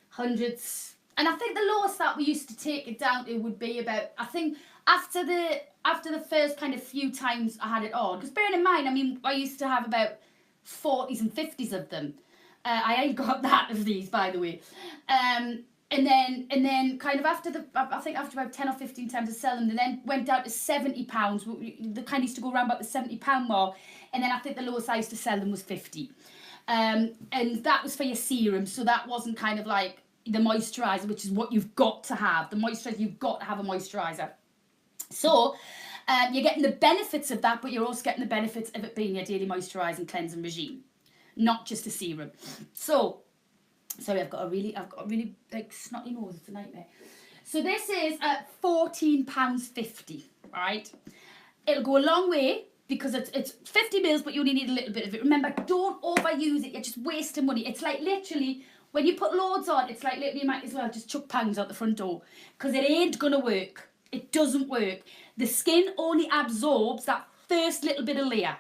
Hundreds. And I think the lowest that we used to take it down to would be about, I think, after the first kind of few times I had it on. Because bearing in mind, I mean, I used to have about 40s and 50s of them. I ain't got that of these, by the way. And then kind of after about 10 or 15 times of selling them, then went down to £70. The kind used to go around about the £70 mark. And then I think the lowest I used to sell them was 50. And that was for your serum. So that wasn't kind of like the moisturiser, which is what you've got to have. The moisturiser, you've got to have a moisturiser. So you're getting the benefits of that, but you're also getting the benefits of it being your daily moisturising cleansing regime, not just a serum. So, sorry, I've got a really big snotty nose. It's a nightmare. So this is £14.50, right? It'll go a long way because it's 50 mils, but you only need a little bit of it. Remember, don't overuse it. You're just wasting money. It's like literally, when you put loads on, it's like literally you might as well just chuck pounds out the front door because it ain't going to work. It doesn't work. The skin only absorbs that first little bit of layer.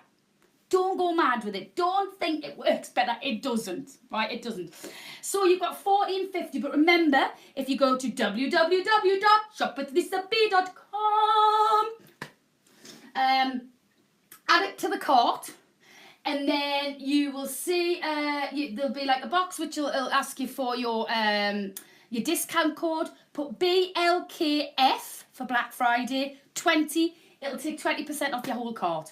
Don't go mad with it. Don't think it works better. It doesn't, right? It doesn't. So you've got £14.50, but remember, if you go to www.shopwithlisab.com, add it to the cart, and then you will see there'll be like a box which will ask you for your discount code. Put BLKF for Black Friday 20. It'll take 20% off your whole cart.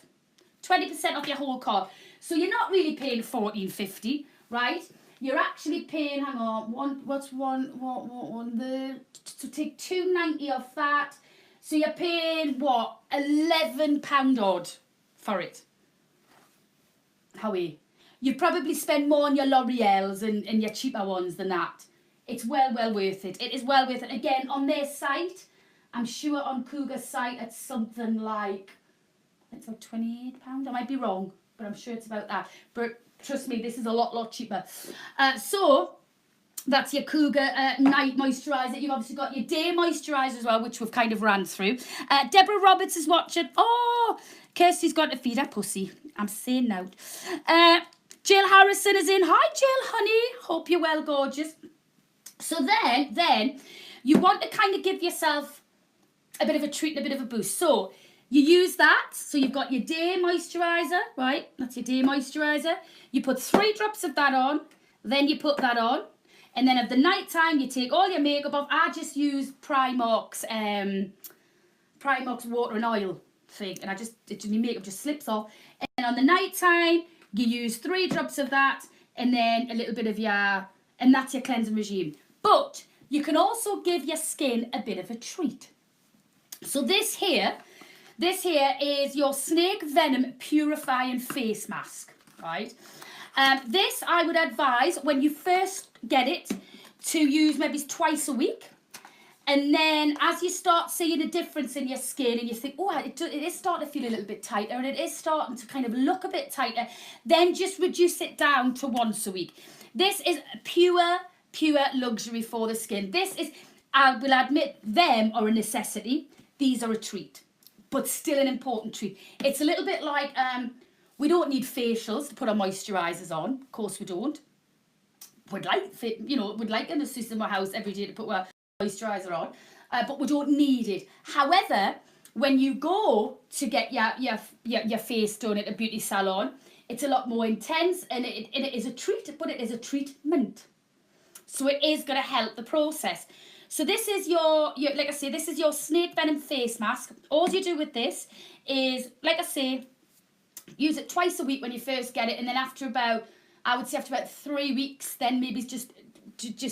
20% off your whole cart. So you're not really paying £14.50, right? You're actually paying, hang on, to take £2.90 off that. So you're paying what? £11 odd for it. How are you? You probably spend more on your L'Oreal's and your cheaper ones than that. It's well worth it. It is well worth it. Again, on their site, I'm sure on Cougar's site, it's something like, it's like £28. I might be wrong, but I'm sure it's about that. But trust me, this is a lot cheaper. So that's your Cougar night moisturiser. You've obviously got your day moisturiser as well, which we've kind of ran through. Deborah Roberts is watching. Oh, Kirsty's got to feed her pussy. I'm saying no. Jill Harrison is in. Hi, Jill, honey. Hope you're well, gorgeous. So then you want to kind of give yourself a bit of a treat and a bit of a boost. So you use that. So you've got your day moisturiser, right? That's your day moisturiser. You put 3 drops of that on. Then you put that on. And then at the night time, you take all your makeup off. I just use Primark's water and oil thing. And my makeup just slips off. And on the night time, you use 3 drops of that. And then a little bit of and that's your cleansing regime. But you can also give your skin a bit of a treat. So this here is your snake venom purifying face mask, right? This I would advise when you first get it to use maybe twice a week. And then as you start seeing a difference in your skin and you think, oh, it is starting to feel a little bit tighter and it is starting to kind of look a bit tighter, then just reduce it down to once a week. This is pure luxury for the skin. This is I will admit them are a necessity. These are a treat, but still an important treat. It's a little bit like, we don't need facials to put our moisturisers on. Of course we don't. We'd like in the system of our house every day to put our moisturiser on, but we don't need it. However, when you go to get your face done at a beauty salon, it's a lot more intense, and it is a treat, but it is a treatment. So it is going to help the process. So this is your, like I say, this is your snake venom face mask. All you do with this is, like I say, use it twice a week when you first get it, and then after about, I would say after about 3 weeks, then maybe just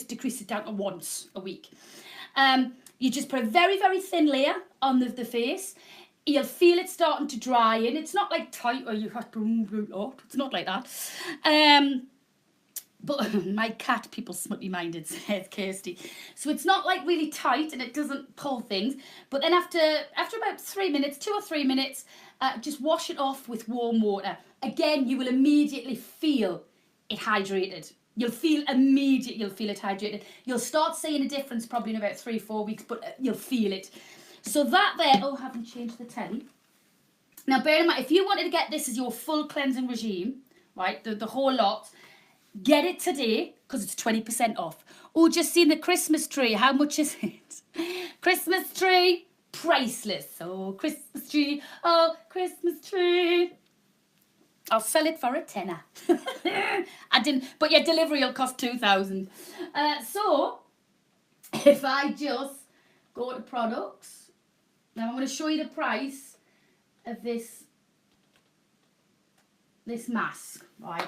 decrease it down to once a week. You just put a very, very thin layer on the face. You'll feel it starting to dry in. It's not like tight or you have to, it's not like that. But my cat, people smutty minded, says Kirsty. So it's not like really tight and it doesn't pull things. But then after about 3 minutes, 2 or 3 minutes, just wash it off with warm water. Again, you will immediately feel it hydrated. You'll feel it hydrated. You'll start seeing a difference probably in about 3-4 weeks, but you'll feel it. So that there, I haven't changed the telly. Now bear in mind, if you wanted to get this as your full cleansing regime, right, the whole lot, get it today because it's 20% off. Oh, just seen the Christmas tree. How much is it? Christmas tree, priceless. Oh, Christmas tree. Oh, Christmas tree. I'll sell it for a tenner. I didn't, but your delivery will cost 2,000. So, if I just go to products, now I'm going to show you the price of this mask, right?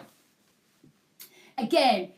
Again,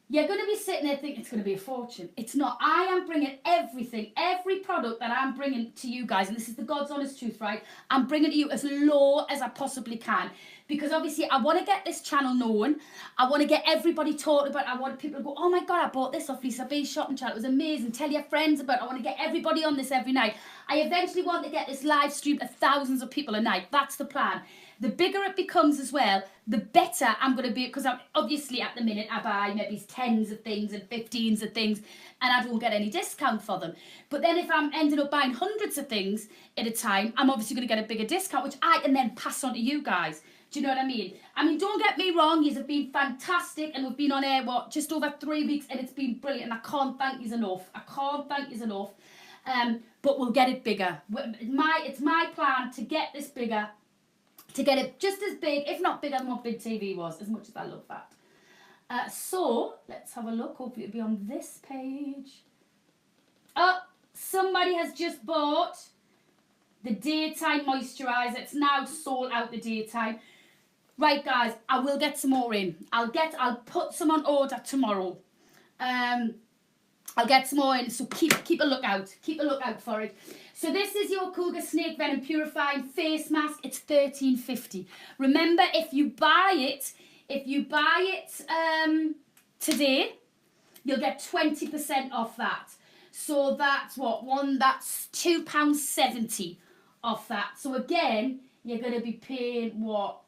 you're going to be sitting there thinking it's going to be a fortune. It's not. I am bringing everything, every product that I'm bringing to you guys, and this is the God's honest truth, right? I'm bringing to you as low as I possibly can. Because obviously I want to get this channel known. I want to get everybody talking about it. I want people to go, oh my God, I bought this off Lisa B's shopping channel. It was amazing. Tell your friends about it. I want to get everybody on this every night. I eventually want to get this live stream to thousands of people a night. That's the plan. The bigger it becomes as well, the better I'm going to be, because I'm obviously at the minute I buy maybe 10s of things and 15s of things and I don't get any discount for them. But then if I'm ending up buying hundreds of things at a time, I'm obviously going to get a bigger discount, which I can then pass on to you guys. Do you know what I mean? I mean, don't get me wrong, yous have been fantastic and we've been on air, just over 3 weeks and it's been brilliant and I can't thank yous enough. I can't thank yous enough. But we'll get it bigger. It's my plan to get this bigger, to get it just as big, if not bigger than what Big TV was, as much as I love that. So, let's have a look. Hopefully it'll be on this page. Oh, somebody has just bought the daytime moisturiser. It's now sold out the daytime. Right, guys, I will get some more in. I'll put some on order tomorrow. I'll get some more in, so keep a lookout. Keep a lookout for it. So this is your Cougar Snake Venom Purifying Face Mask. It's $13.50. Remember, if you buy it today, you'll get 20% off that. So that's that's £2.70 off that. So again, you're going to be paying what?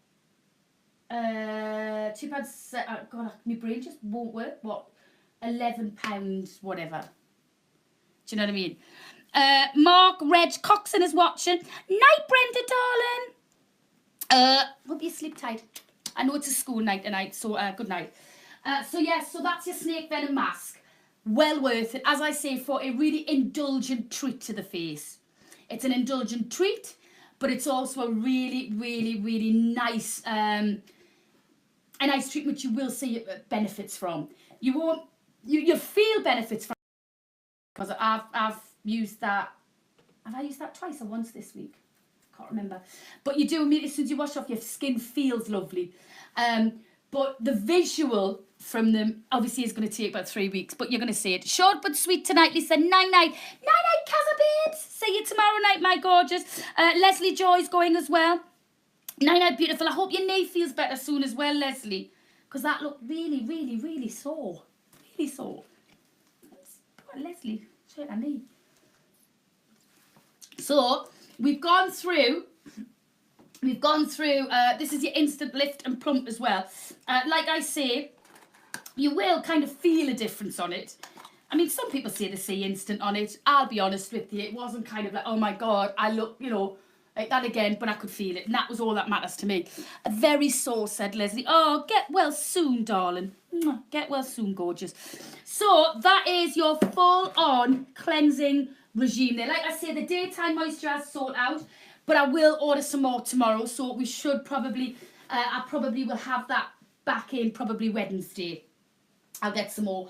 £2. God, my brain just won't work. What? £11, whatever. Do you know what I mean? Mark Reg Coxon is watching. Night, Brenda, darling. Hope you sleep tight. I know it's a school night tonight, so good night. So that's your snake venom mask. Well worth it, as I say, for a really indulgent treat to the face. It's an indulgent treat, but it's also a really, really, really nice, a nice treatment you will see benefits from. You'll feel benefits from, because I've used that. Have I used that twice or once this week? Can't remember. But you do immediately, as soon as you wash off, your skin feels lovely. But the visual from them obviously is going to take about 3 weeks, but you're going to see it. Short but sweet tonight, Lisa. Night night. Night night, Casa babes. See you tomorrow night, my gorgeous. Leslie Joy's going as well. Night night, beautiful. I hope your knee feels better soon as well, Leslie, because that looked really, really, really sore. Really sore. Leslie, shake her knee. So we've gone through, this is your instant lift and plump as well. Like I say, you will kind of feel a difference on it. I mean, some people say they see instant on it. I'll be honest with you, it wasn't kind of like, oh my God, I look, you know, like that again, but I could feel it. And that was all that matters to me. Very sore, said Leslie. Oh, get well soon, darling. Mwah, get well soon, gorgeous. So that is your full-on cleansing regime there. Like I say, the daytime moisturiser sold out, but I will order some more tomorrow. So we should probably, I probably will have that back in probably Wednesday. I'll get some more.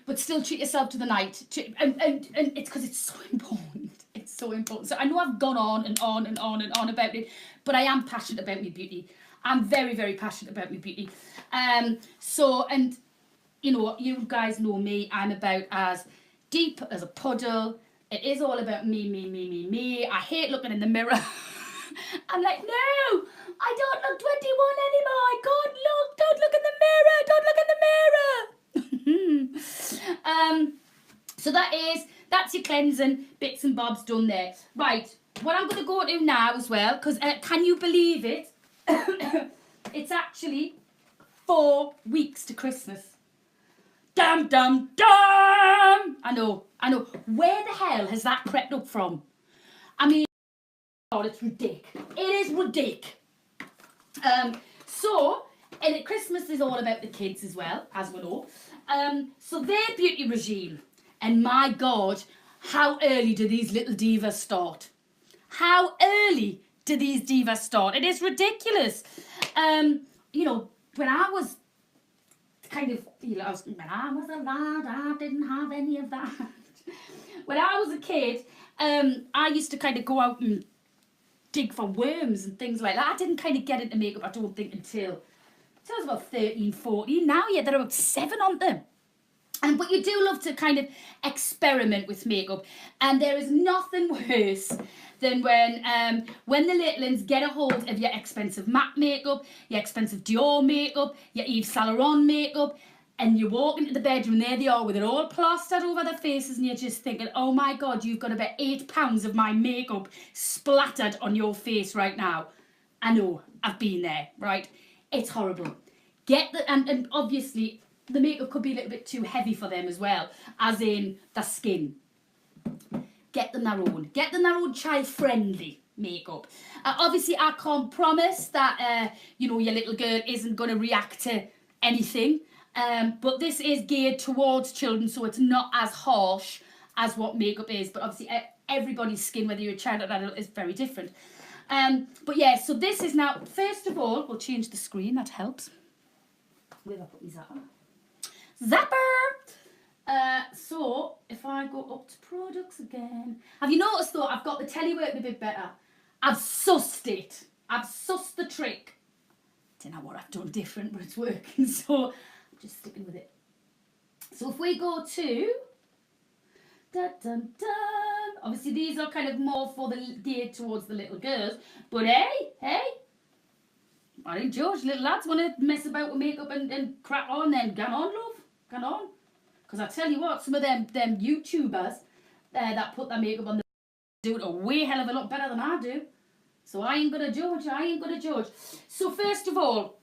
But still treat yourself to the night. And it's because it's so important. It's so important. So I know I've gone on and on and on and on about it, but I am passionate about my beauty. I'm very, very passionate about my beauty. So, and you know, you guys know me. I'm about as deep as a puddle. It is all about me, me, me, me, me. I hate looking in the mirror. I'm like, no, I don't look 21 anymore. I can't look. Don't look in the mirror. Don't look in the mirror. So that's your cleansing bits and bobs done there. Right, what I'm going to go to now as well, because can you believe it? It's actually 4 weeks to Christmas. Dum, dum, dum! I know. Where the hell has that crept up from? I mean, God, it's ridiculous. It is ridiculous. And Christmas is all about the kids as well, as we know. So their beauty regime, and my God, how early do these little divas start? How early do these divas start? It is ridiculous. You know, when I was kind of, you know, when I was a lad, I didn't have any of that. When I was a kid, I used to kind of go out and dig for worms and things like that. I didn't kind of get into makeup, I don't think, until I was about 13, 14. Now, yeah, they're about 7, aren't they? But you do love to kind of experiment with makeup. And there is nothing worse than when the little ones get a hold of your expensive MAC makeup, your expensive Dior makeup, your Yves Saint Laurent makeup, and you walk into the bedroom, there they are with it all plastered over their faces, and you're just thinking, oh my God, you've got about 8 pounds of my makeup splattered on your face right now. I know, I've been there, right? It's horrible. And obviously, the makeup could be a little bit too heavy for them as well, as in the skin. Get them their own. Get them their own child-friendly makeup. Obviously, I can't promise that, you know, your little girl isn't going to react to anything. But this is geared towards children, so it's not as harsh as what makeup is. But obviously, everybody's skin, whether you're a child or adult, is very different. But yeah, so this is now, first of all, we'll change the screen. That helps. Where have I put my zapper? So if I go up to products again, have you noticed though, I've got the telly working a bit better. I've sussed it. I've sussed the trick. Don't know what I've done different, but it's working. So I'm just sticking with it. So if we go to, dun, dun, dun. Obviously these are kind of more for the geared towards the little girls. But hey, I think George, little lads want to mess about with makeup and crack on, then get on, love. Get on. Because I tell you what, some of them YouTubers that put their makeup on, do it a way hell of a lot better than I do. So I ain't gonna judge. So first of all,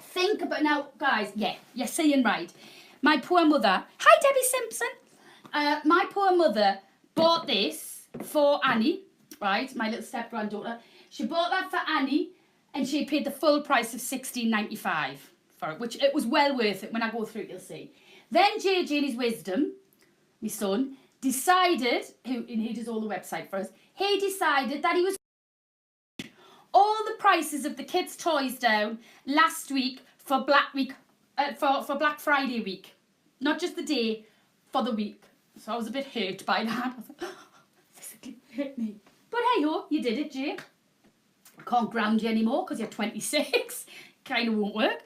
think about, now guys, yeah, you're saying right. My poor mother, hi Debbie Simpson. My poor mother bought this for Annie, right, my little step granddaughter. She bought that for Annie and she paid the full price of $16.95 for it, which it was well worth it. When I go through it, you'll see. Then JJ in his wisdom, my son, decided, he does all the website for us, he decided that he was all the prices of the kids' toys down last week for Black Week, for Black Friday week. Not just the day, for the week. So I was a bit hurt by that. I was like, oh, physically hurt me. But hey ho, you did it, Jay. I can't ground you anymore because you're 26. Kind of won't work.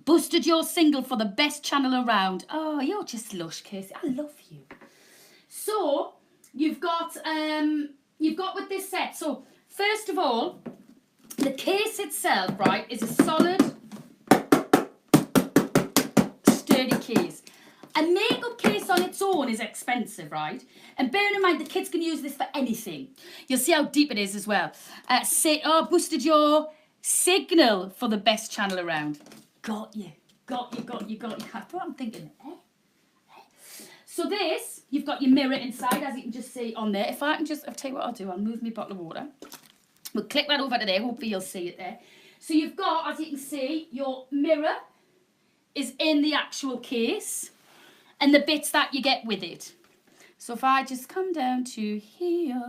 Busted your single for the best channel around. Oh, you're just lush, Kirsty. I love you. So you've got with this set. So first of all, the case itself, right, is a solid, sturdy case. A makeup case on its own is expensive, right? And bear in mind, the kids can use this for anything. You'll see how deep it is as well. Busted your signal for the best channel around. Got you. That's what I'm thinking. So this, you've got your mirror inside, as you can just see on there. If I can just, I'll tell you what I'll do. I'll move my bottle of water. We'll click that over to there. Hopefully you'll see it there. So you've got, as you can see, your mirror is in the actual case and the bits that you get with it. So if I just come down to here,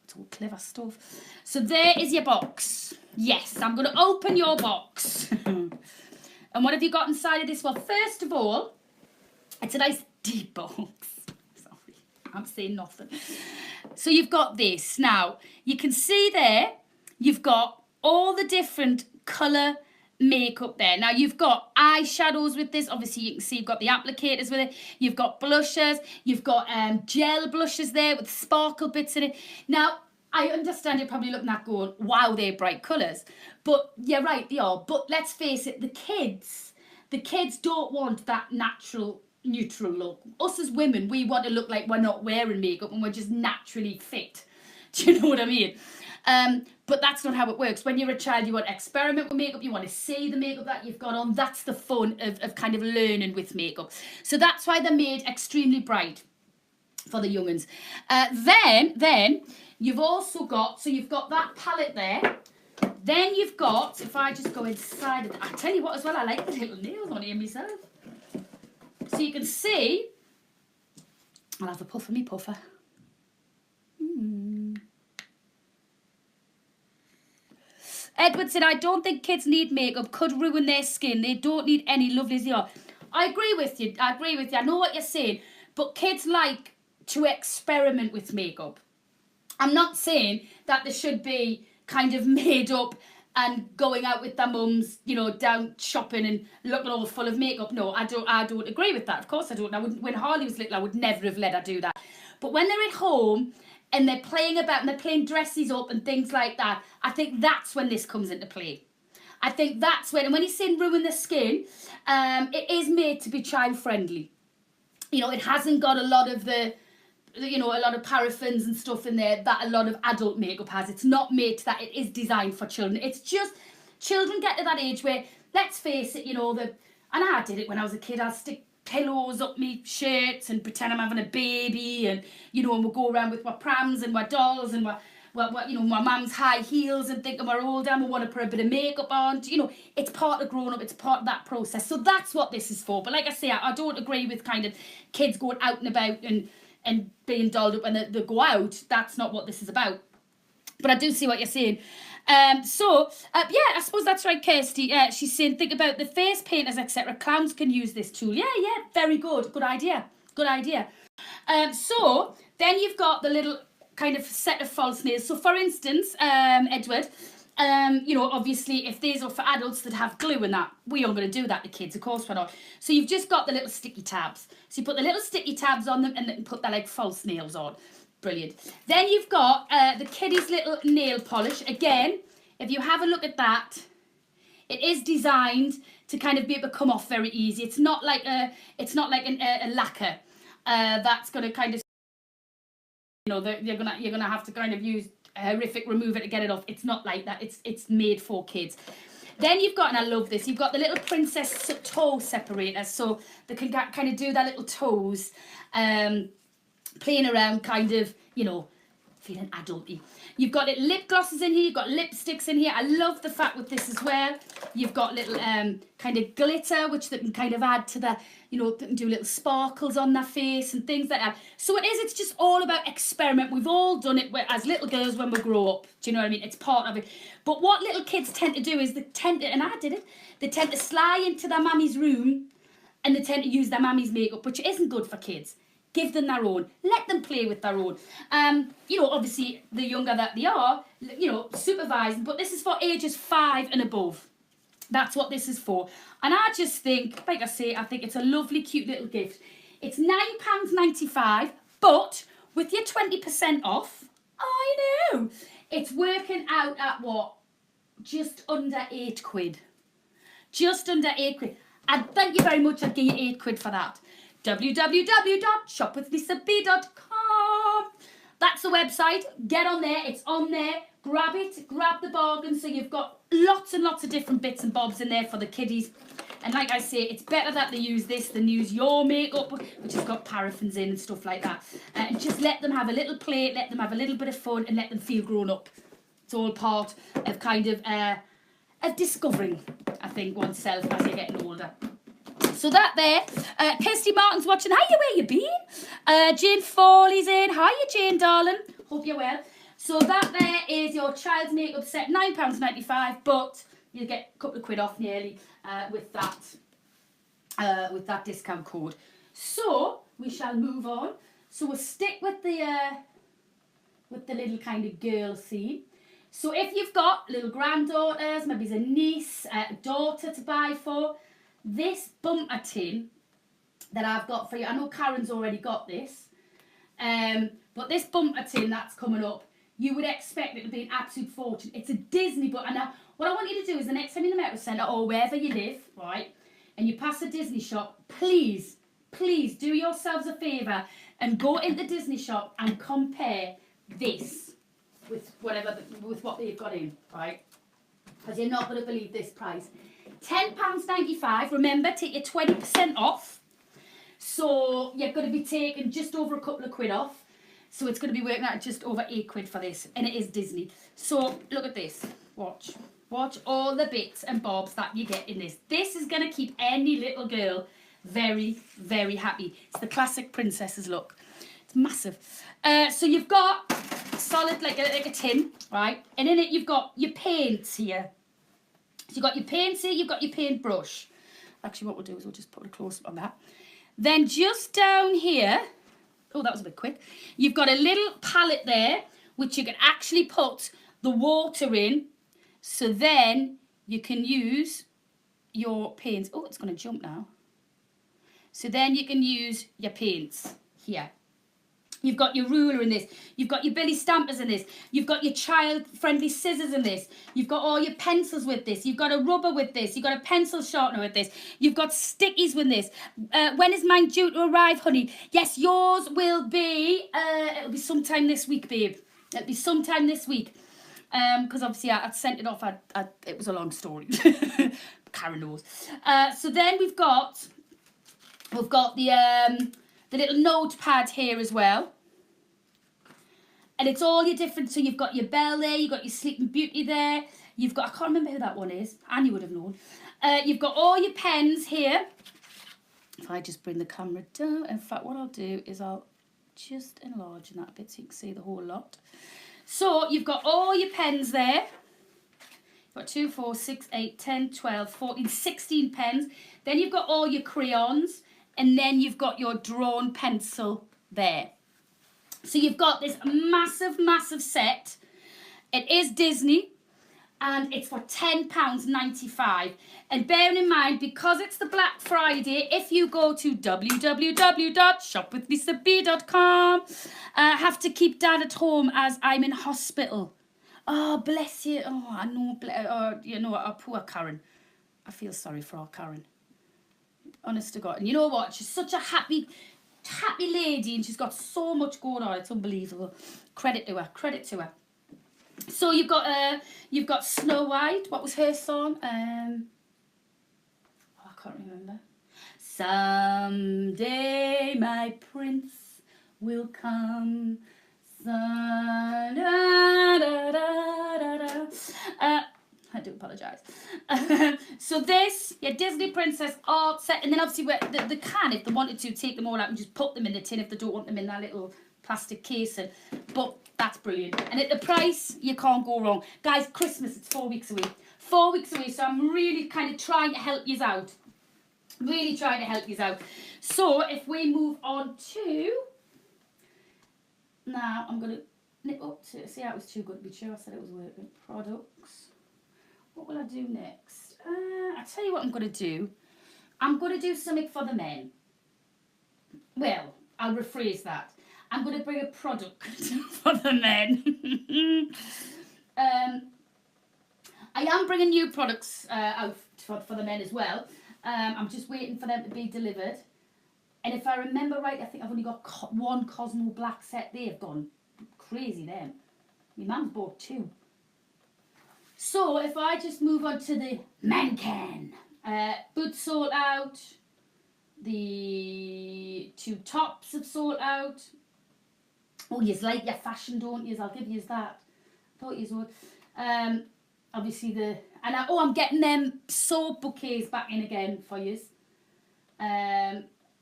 it's all clever stuff. So there is your box. Yes, I'm going to open your box. And what have you got inside of this? Well, first of all, it's a nice deep box. Sorry, I'm saying nothing. So you've got this. Now, you can see there, you've got all the different colour makeup there. Now, you've got eyeshadows with this. Obviously, you can see you've got the applicators with it. You've got blushers. You've got gel blushes there with sparkle bits in it. Now, I understand you're probably looking at going, wow, they're bright colours. But you're right, they are. But let's face it, the kids don't want that natural neutral look. Us as women, we want to look like we're not wearing makeup and we're just naturally fit. Do you know what I mean? But that's not how it works. When you're a child, you want to experiment with makeup, you want to see the makeup that you've got on. That's the fun of kind of learning with makeup. So that's why they're made extremely bright for the young uns. Then you've also got, so you've got that palette there. Then you've got, if I just go inside of it, I tell you what as well, I like the little nails on here myself. So you can see, I'll have a puff of me puffer. Edward said, I don't think kids need makeup, could ruin their skin. They don't need any, lovely as they are. I agree with you. I know what you're saying. But kids like to experiment with makeup. I'm not saying that they should be kind of made up and going out with their mums, you know, down shopping and looking all full of makeup. No, I don't agree with that. Of course I don't. When Harley was little, I would never have let her do that. But when they're at home and they're playing about and they're playing dresses up and things like that, I think that's when this comes into play. I think that's when, and when he's saying ruin the skin, it is made to be child friendly. You know, it hasn't got a lot of a lot of paraffins and stuff in there that a lot of adult makeup has. It's not made to that. It is designed for children. It's just, children get to that age where, let's face it, you know, and I did it when I was a kid. I'd stick pillows up me shirts and pretend I'm having a baby, and, you know, and we'll go around with my prams and my dolls and my mum's high heels and thinking we're older and we want to put a bit of makeup on. You know, it's part of growing up. It's part of that process. So that's what this is for. But like I say, I don't agree with kind of kids going out and about and being dolled up when they go out. That's not what this is about. But I do see what you're saying. Yeah, I suppose that's right, Kirsty. She's saying, think about the face painters, etc. Clowns can use this tool. Yeah, very good. Good idea. So then you've got the little kind of set of false nails. So for instance, Edward, you know, obviously if these are for adults that have glue and that, we aren't going to do that to kids, of course we're not. So you've just got the little sticky tabs. So you put the little sticky tabs on them and then put that like false nails on. Brilliant. Then you've got the kiddies' little nail polish. Again, if you have a look at that, it is designed to kind of be able to come off very easy. It's not like a lacquer that's going to kind of, you know, you're gonna have to kind of use a horrific remover to get it off. It's not like that. It's made for kids. Then you've got, and I love this, you've got the little princess toe separators, so they can kind of do their little toes, playing around, kind of, you know, feeling adulty. You've got little lip glosses in here, you've got lipsticks in here. I love the fact with this as well. You've got little kind of glitter, which they can kind of add to the, you know, they can do little sparkles on their face and things like that. So it's just all about experiment. We've all done it as little girls when we grow up. Do you know what I mean? It's part of it. But what little kids tend to do is and I did it, they tend to slide into their mummy's room and they tend to use their mummy's makeup, which isn't good for kids. Give them their own. Let them play with their own. You know, obviously, the younger that they are, you know, supervising. But this is for ages 5 and above. That's what this is for. And I just think, like I say, I think it's a lovely, cute little gift. It's £9.95, but with your 20% off, I know, it's working out at what? Just under £8. Just under £8. And thank you very much. I'd give you £8 for that. www.shopwithlisab.com. that's the website. Get on there. It's on there. Grab it. Grab the bargain. So you've got lots and lots of different bits and bobs in there for the kiddies. And like I say, it's better that they use this than use your makeup, which has got paraffins in and stuff like that. And just let them have a little play, let them have a little bit of fun, and let them feel grown up. It's all part of kind of discovering, I think, oneself as you're getting older. So that there, Kirsty Martin's watching. Hiya, where you been? Jane Foley's in. Hiya, Jane, darling. Hope you're well. So that there is your child's makeup set, £9.95, but you get a couple of quid off nearly with that discount code. So we shall move on. So we'll stick with the little kind of girl theme. So if you've got little granddaughters, maybe it's a niece, a daughter to buy for, this bumper tin that I've got for you, I know Karen's already got this, but this bumper tin that's coming up, you would expect it to be an absolute fortune. It's a Disney book. And now, what I want you to do is the next time you're in the Metro Centre or wherever you live, right, and you pass a Disney shop, please do yourselves a favour and go in the Disney shop and compare this with what they've got in, right? Because you're not going to believe this price. £10.95. Remember, take your 20% off. So you're going to be taking just over a couple of quid off. So it's going to be working out just over £8 for this. And it is Disney. So look at this. Watch all the bits and bobs that you get in this. This is going to keep any little girl very, very happy. It's the classic princesses look. It's massive. So you've got solid like a tin, right? And in it you've got your paints here. So you've got your paints here, you've got your paintbrush. Actually, what we'll do is we'll just put a close-up on that. Then just down here, oh, that was a bit quick. You've got a little palette there, which you can actually put the water in. So then you can use your paints. Oh, it's going to jump now. So then you can use your paints here. You've got your ruler in this. You've got your Billy Stampers in this. You've got your child-friendly scissors in this. You've got all your pencils with this. You've got a rubber with this. You've got a pencil sharpener with this. You've got stickies with this. When is mine due to arrive, honey? Yes, yours will be, it'll be sometime this week, babe. It'll be sometime this week. Because obviously I sent it off. It was a long story. Karen knows. So then we've got the little notepad here as well. And it's all your different, so you've got your Belle there, you've got your Sleeping Beauty there, you've got, I can't remember who that one is, and you would have known. You've got all your pens here. If I just bring the camera down, in fact what I'll do is I'll just enlarge that a bit so you can see the whole lot. So you've got all your pens there. You've got 2, 4, 6, 8, 10, 12, 14, 16 pens. Then you've got all your crayons. And then you've got your drawn pencil there. So you've got this massive, massive set. It is Disney. And it's for £10.95. And bearing in mind, because it's the Black Friday, if you go to www.shopwithlisab.com, have to keep Dad at home as I'm in hospital. Oh, bless you. Oh, I know. You know, our poor Karen. I feel sorry for our Karen. Honest to God. And you know what? She's such a happy lady, and she's got so much going on. It's unbelievable. Credit to her. So you've got Snow White. What was her song? I can't remember. Someday my prince will come. Da, da, da, da, da. I do apologise. So this, your Disney Princess art set, and then obviously they can, if they wanted to, take them all out and just put them in the tin if they don't want them in that little plastic casing. But that's brilliant. And at the price, you can't go wrong. Guys, Christmas, it's 4 weeks away. 4 weeks away, so I'm really kind of trying to help you out. Really trying to help you out. So if we move on to... Now, I'm going to nip up to... See, that was too good to be true. I said it was working. Products. What will I do next? I'll tell you what I'm going to do. I'm going to do something for the men. Well, I'll rephrase that. I'm going to bring a product for the men. I am bringing new products out for the men as well. I'm just waiting for them to be delivered. And if I remember right, I think I've only got one Cosmo Black set. They've gone crazy then. My mum's bought 2. So if I just move on to the man can. Boot sort out. The 2 tops of sort out. Oh, you like your fashion, don't you? I'll give you that. Thought you would. Obviously I'm getting them soap bouquets back in again for you.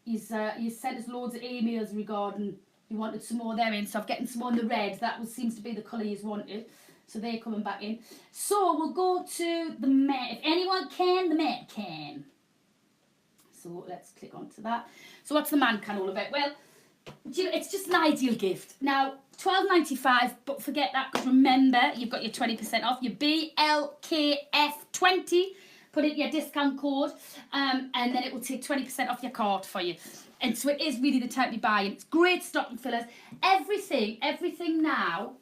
You sent us loads of emails regarding you wanted some more there in, so I'm getting some more in the red. That seems to be the colour you wanted. So they're coming back in. So we'll go to the mat. If anyone can, the mat can. So let's click onto that. So what's the man can all about? Well, it's just an ideal gift. Now, $12.95, but forget that, because remember, you've got your 20% off, your BLKF20. Put in your discount code, and then it will take 20% off your cart for you. And so it is really the time to buy. It's great stocking fillers. Everything now,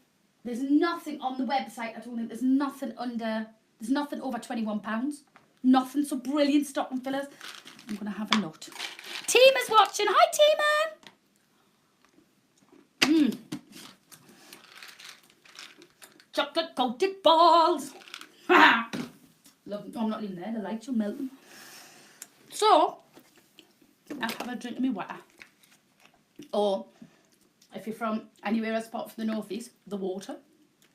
there's nothing on the website. I don't think there's nothing over £21. Nothing. So brilliant stocking fillers. I'm going to have a note. Tima's watching. Hi, Tima. Chocolate coated balls. Love them. Oh, I'm not leaving there. The lights will melt them. So, I'll have a drink of my water. Or, if you're from anywhere else apart from the northeast, the water.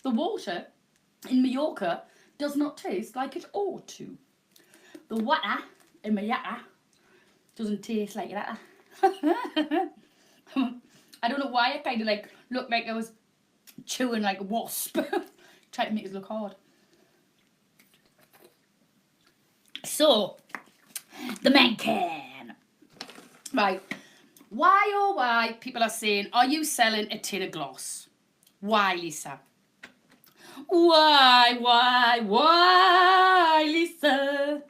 The water in Mallorca does not taste like it ought to. The water in Mallorca doesn't taste like that. I don't know why I kind of like looked like I was chewing like a wasp. Trying to make us look hard. So, the man can. Right. Why, oh why, people are saying, are you selling a tin of gloss? Why, Lisa? Why, Lisa?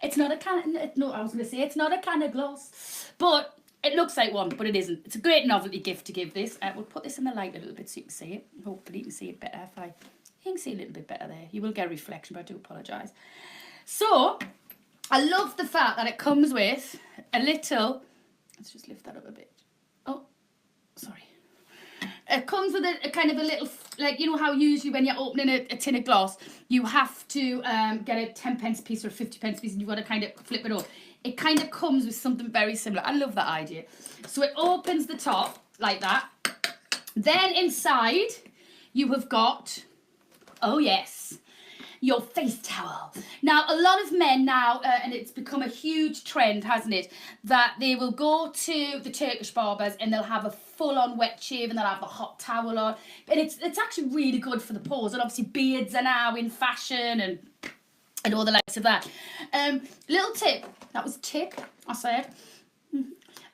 It's not a can, no, I was going to say it's not a can of gloss, but it looks like one, but it isn't. It's a great novelty gift to give this. We'll put this in the light a little bit so you can see it. Hopefully you can see it better. You can see a little bit better there. You will get a reflection, but I do apologise. So, I love the fact that it comes with a little, let's just lift that up a bit. Oh, sorry. It comes with a kind of a little, like, you know how usually when you're opening a tin of glass, you have to get a 10p piece or a 50p piece and you've got to kind of flip it up. It kind of comes with something very similar. I love that idea. So it opens the top like that. Then inside, you have got, oh yes, your face towel. Now, a lot of men now, and it's become a huge trend, hasn't it, that they will go to the Turkish barbers and they'll have a full-on wet shave and they'll have the hot towel on. And it's actually really good for the pores. And obviously beards are now in fashion and all the likes of that. Little tip, that was a tip, I said.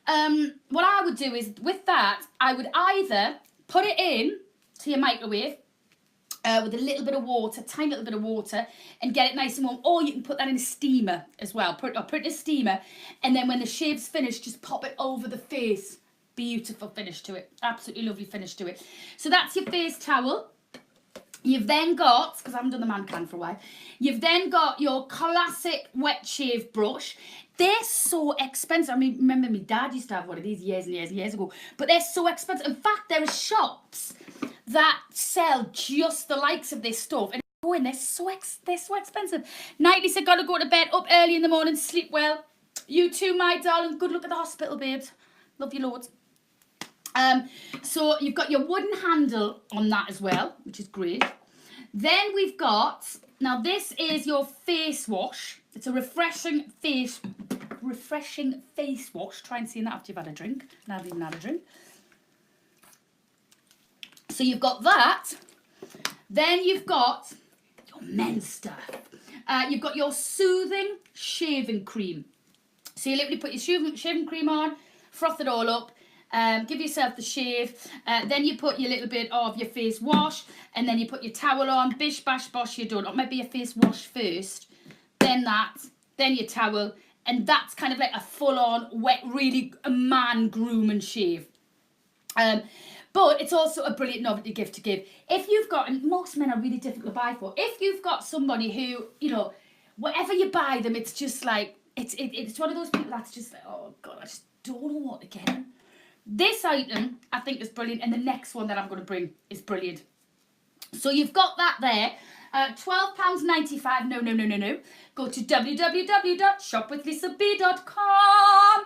What I would do is, with that, I would either put it in to your microwave, with a little bit of water, tiny little bit of water, and get it nice and warm. Or you can put that in a steamer as well. Put it in a steamer, and then when the shave's finished, just pop it over the face. Beautiful finish to it. Absolutely lovely finish to it. So that's your face towel. You've then got, because I haven't done the man can for a while, you've then got your classic wet shave brush. They're so expensive. I mean, remember my dad used to have one of these years and years and years ago. But they're so expensive. In fact, there are shops that sell just the likes of this stuff. And they're so expensive. Nightly said, gotta go to bed, up early in the morning, sleep well. You too, my darling. Good luck at the hospital, babes. Love you loads. So you've got your wooden handle on that as well, which is great. Then we've got, now this is your face wash. It's a refreshing face wash. Try and see that after you've had a drink. And I haven't even had a drink. So you've got that. Then you've got your men's stuff. You've got your soothing shaving cream. So you literally put your shaving cream on, froth it all up, give yourself the shave. Then you put your little bit of your face wash, and then you put your towel on. Bish, bash, bosh, you're done. Or maybe your face wash first, then that, then your towel, and that's kind of like a full-on wet, really a man groom and shave. But it's also a brilliant novelty gift to give. If you've got, and most men are really difficult to buy for, if you've got somebody who, you know, whatever you buy them, it's just like, it's one of those people that's just like, oh God, I just don't know what to get them. This item I think is brilliant, and the next one that I'm going to bring is brilliant. So you've got that there. £12.95. No. Go to www.shopwithlisab.com.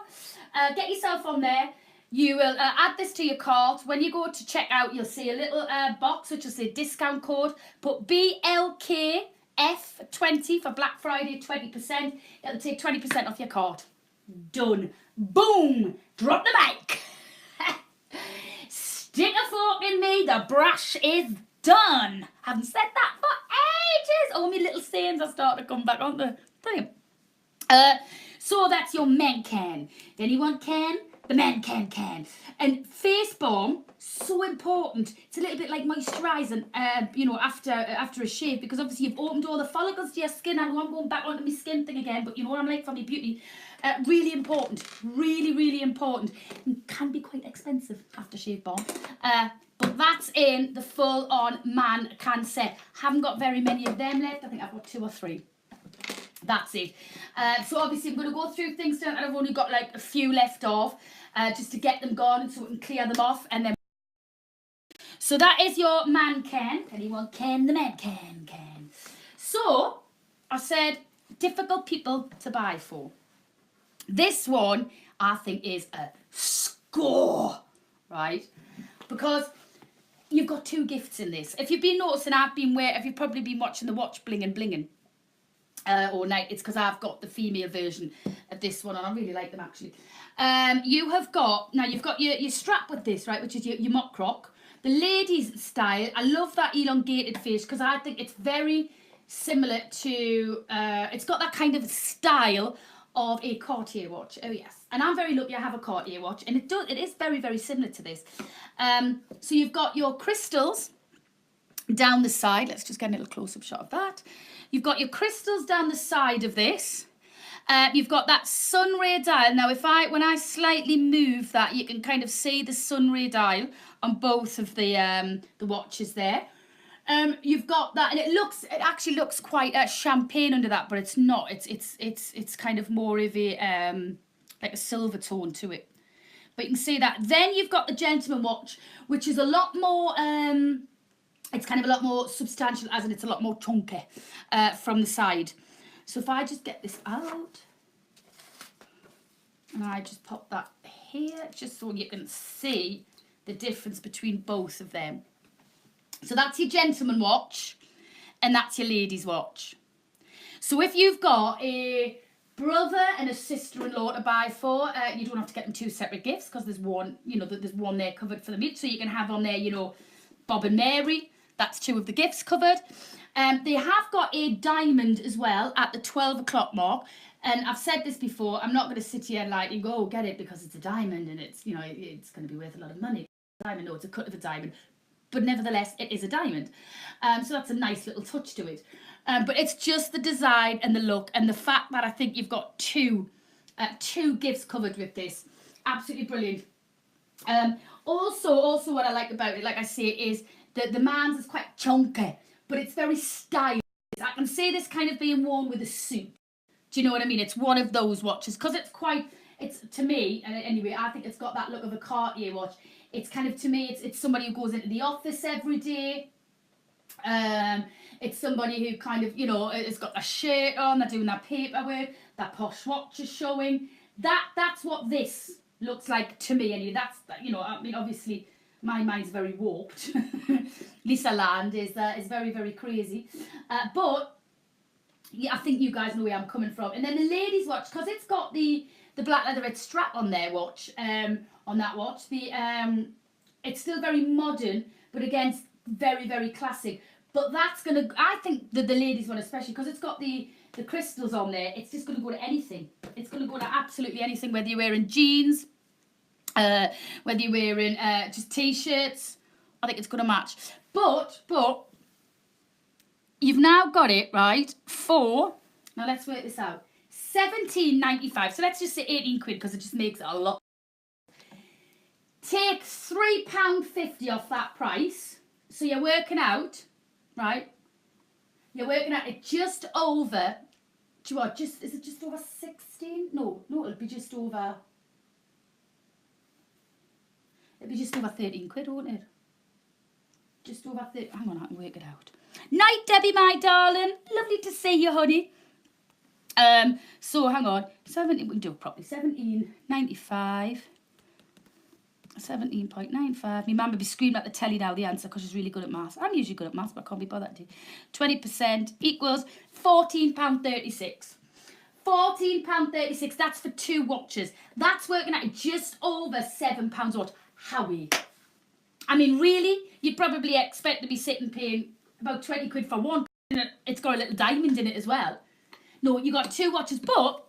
Get yourself on there. You will add this to your cart. When you go to checkout, you'll see a little box which will say discount code. Put BLKF20 for Black Friday, 20%. It'll take 20% off your cart. Done. Boom. Drop the mic. Stick a fork in me. The Brash is done. Haven't said that for ages. All my little sayings are starting to come back, aren't they? Brilliant. So that's your men can. Anyone can? The men can. And face balm, so important. It's a little bit like moisturising, after a shave, because obviously you've opened all the follicles to your skin. I know I'm going back onto my skin thing again, but you know what I'm like for my beauty. Really important. Really important. And can be quite expensive after shave balm. But that's in the full-on man can set. Haven't got very many of them left. I think I've got 2 or 3. That's it. So obviously I'm going to go through things and I've only got like a few left off, just to get them gone so we can clear them off, and then. So that is your man can. Anyone can? The man can. So I said difficult people to buy for. This one I think is a score, right? Because you've got 2 gifts in this. If you've been noticing, if you've probably been watching the watch blinging all night, it's because I've got the female version of this one, and I really like them actually. You've got your strap with this, right, which is your mock croc. The ladies style, I love that elongated face because I think it's very similar to, it's got that kind of style of a Cartier watch. Oh yes, and I'm very lucky I have a Cartier watch, and it is very, very similar to this. So you've got your crystals down the side. Let's just get a little close-up shot of that. You've got your crystals down the side of this. You've got that sun ray dial. Now, when I slightly move that, you can kind of see the sun ray dial on both of the watches there. You've got that, and it actually looks quite champagne under that, but it's not. It's kind of more of a like a silver tone to it. But you can see that. Then you've got the gentleman watch, which is a lot more. It's kind of a lot more substantial, as in it's a lot more chunky from the side. So if I just get this out, and I just pop that here, just so you can see the difference between both of them. So that's your gentleman watch, and that's your ladies watch. So if you've got a brother and a sister-in-law to buy for, you don't have to get them 2 separate gifts, because there's one, there's one there covered for them each. So you can have on there, Bob and Mary. That's 2 of the gifts covered. They have got a diamond as well at the 12 o'clock mark. And I've said this before, I'm not going to sit here and like, go, oh, get it because it's a diamond and it's, it's going to be worth a lot of money. Diamond, no, it's a cut of a diamond. But nevertheless, it is a diamond. So that's a nice little touch to it. But it's just the design and the look and the fact that I think you've got 2 gifts covered with this. Absolutely brilliant. Also what I like about it, like I say, is that the man's is quite chunky, but it's very stylish. I can see this kind of being worn with a suit. Do you know what I mean? It's one of those watches because it's to me, anyway, I think it's got that look of a Cartier watch. It's kind of, to me, it's somebody who goes into the office every day. It's somebody who kind of, has got a shirt on, they're doing their paperwork, that posh watch is showing. That's what this looks like to me anyway. That's, I mean, obviously my mind's very warped. Lisa Land is very, very crazy. But yeah, I think you guys know where I'm coming from. And then the ladies' watch, because it's got the black leatherette strap on their watch, on that watch. It's still very modern, but again, very, very classic. But that's gonna, I think the ladies' one especially, because it's got the crystals on there, it's just gonna go to anything. It's gonna go to absolutely anything, whether you're wearing jeans, whether you're wearing just t-shirts. I think it's gonna match. But you've now got it right for, now let's work this out, £17.95. So let's just say 18 quid because it just makes it a lot. Take £3.50 off that price. So you're working out, right? You're working out it just over, do you know what, is it just over 16? No, it'll be just over, It'd be just over 13 quid, wouldn't it? Just over 30. Hang on, I can work it out. Night, Debbie, my darling. Lovely to see you, honey. So hang on. 17. We can do it properly. 17.95. 17.95. My mum would be screaming at the telly now the answer because she's really good at maths. I'm usually good at maths, but I can't be bothered to. 20% equals £14.36. £14.36. That's for 2 watches. That's working at just over £7 a watch. Howie. I mean, really, you'd probably expect to be sitting paying about 20 quid for one. It's got a little diamond in it as well. No, you got 2 watches, but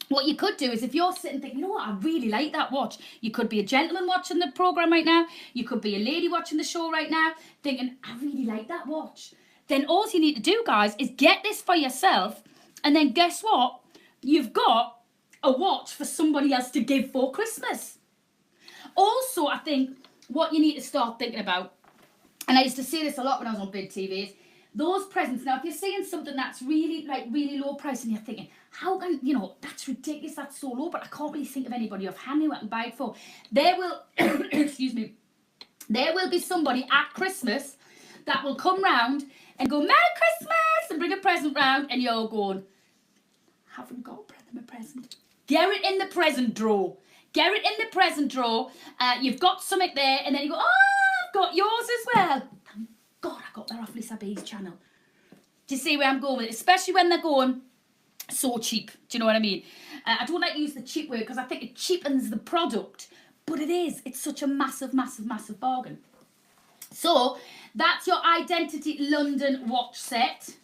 what you could do is if you're sitting thinking, you know what, I really like that watch. You could be a gentleman watching the programme right now. You could be a lady watching the show right now thinking, I really like that watch. Then all you need to do, guys, is get this for yourself. And then guess what? You've got a watch for somebody else to give for Christmas. Also, I think what you need to start thinking about, and I used to say this a lot when I was on big TVs, those presents. Now, if you're seeing something that's really low price and you're thinking, how can, you know, that's ridiculous, that's so low, but I can't really think of anybody offhand who I can buy it for. There will, excuse me, there will be somebody at Christmas that will come round and go, Merry Christmas, and bring a present round, and you're going, haven't got a present. Get it in the present drawer. Get it in the present drawer. You've got something there, and then you go, oh, I've got yours as well. Thank God I got that off Lisa B's channel. Do you see where I'm going with it? Especially when they're going so cheap. Do you know what I mean? I don't like to use the cheap word because I think it cheapens the product. But it is. It's such a massive, massive, massive bargain. So, that's your Identity London watch set.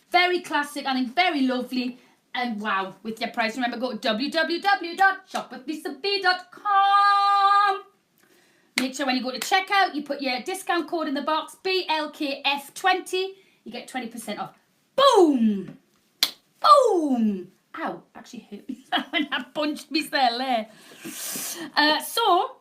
Very classic, I think very lovely. And wow, with your price, remember, go to www.shopwithlisab.com. Make sure when you go to checkout, you put your discount code in the box, BLKF20. You get 20% off. Boom! Boom! Ow, actually hurt me when I punched myself there. So,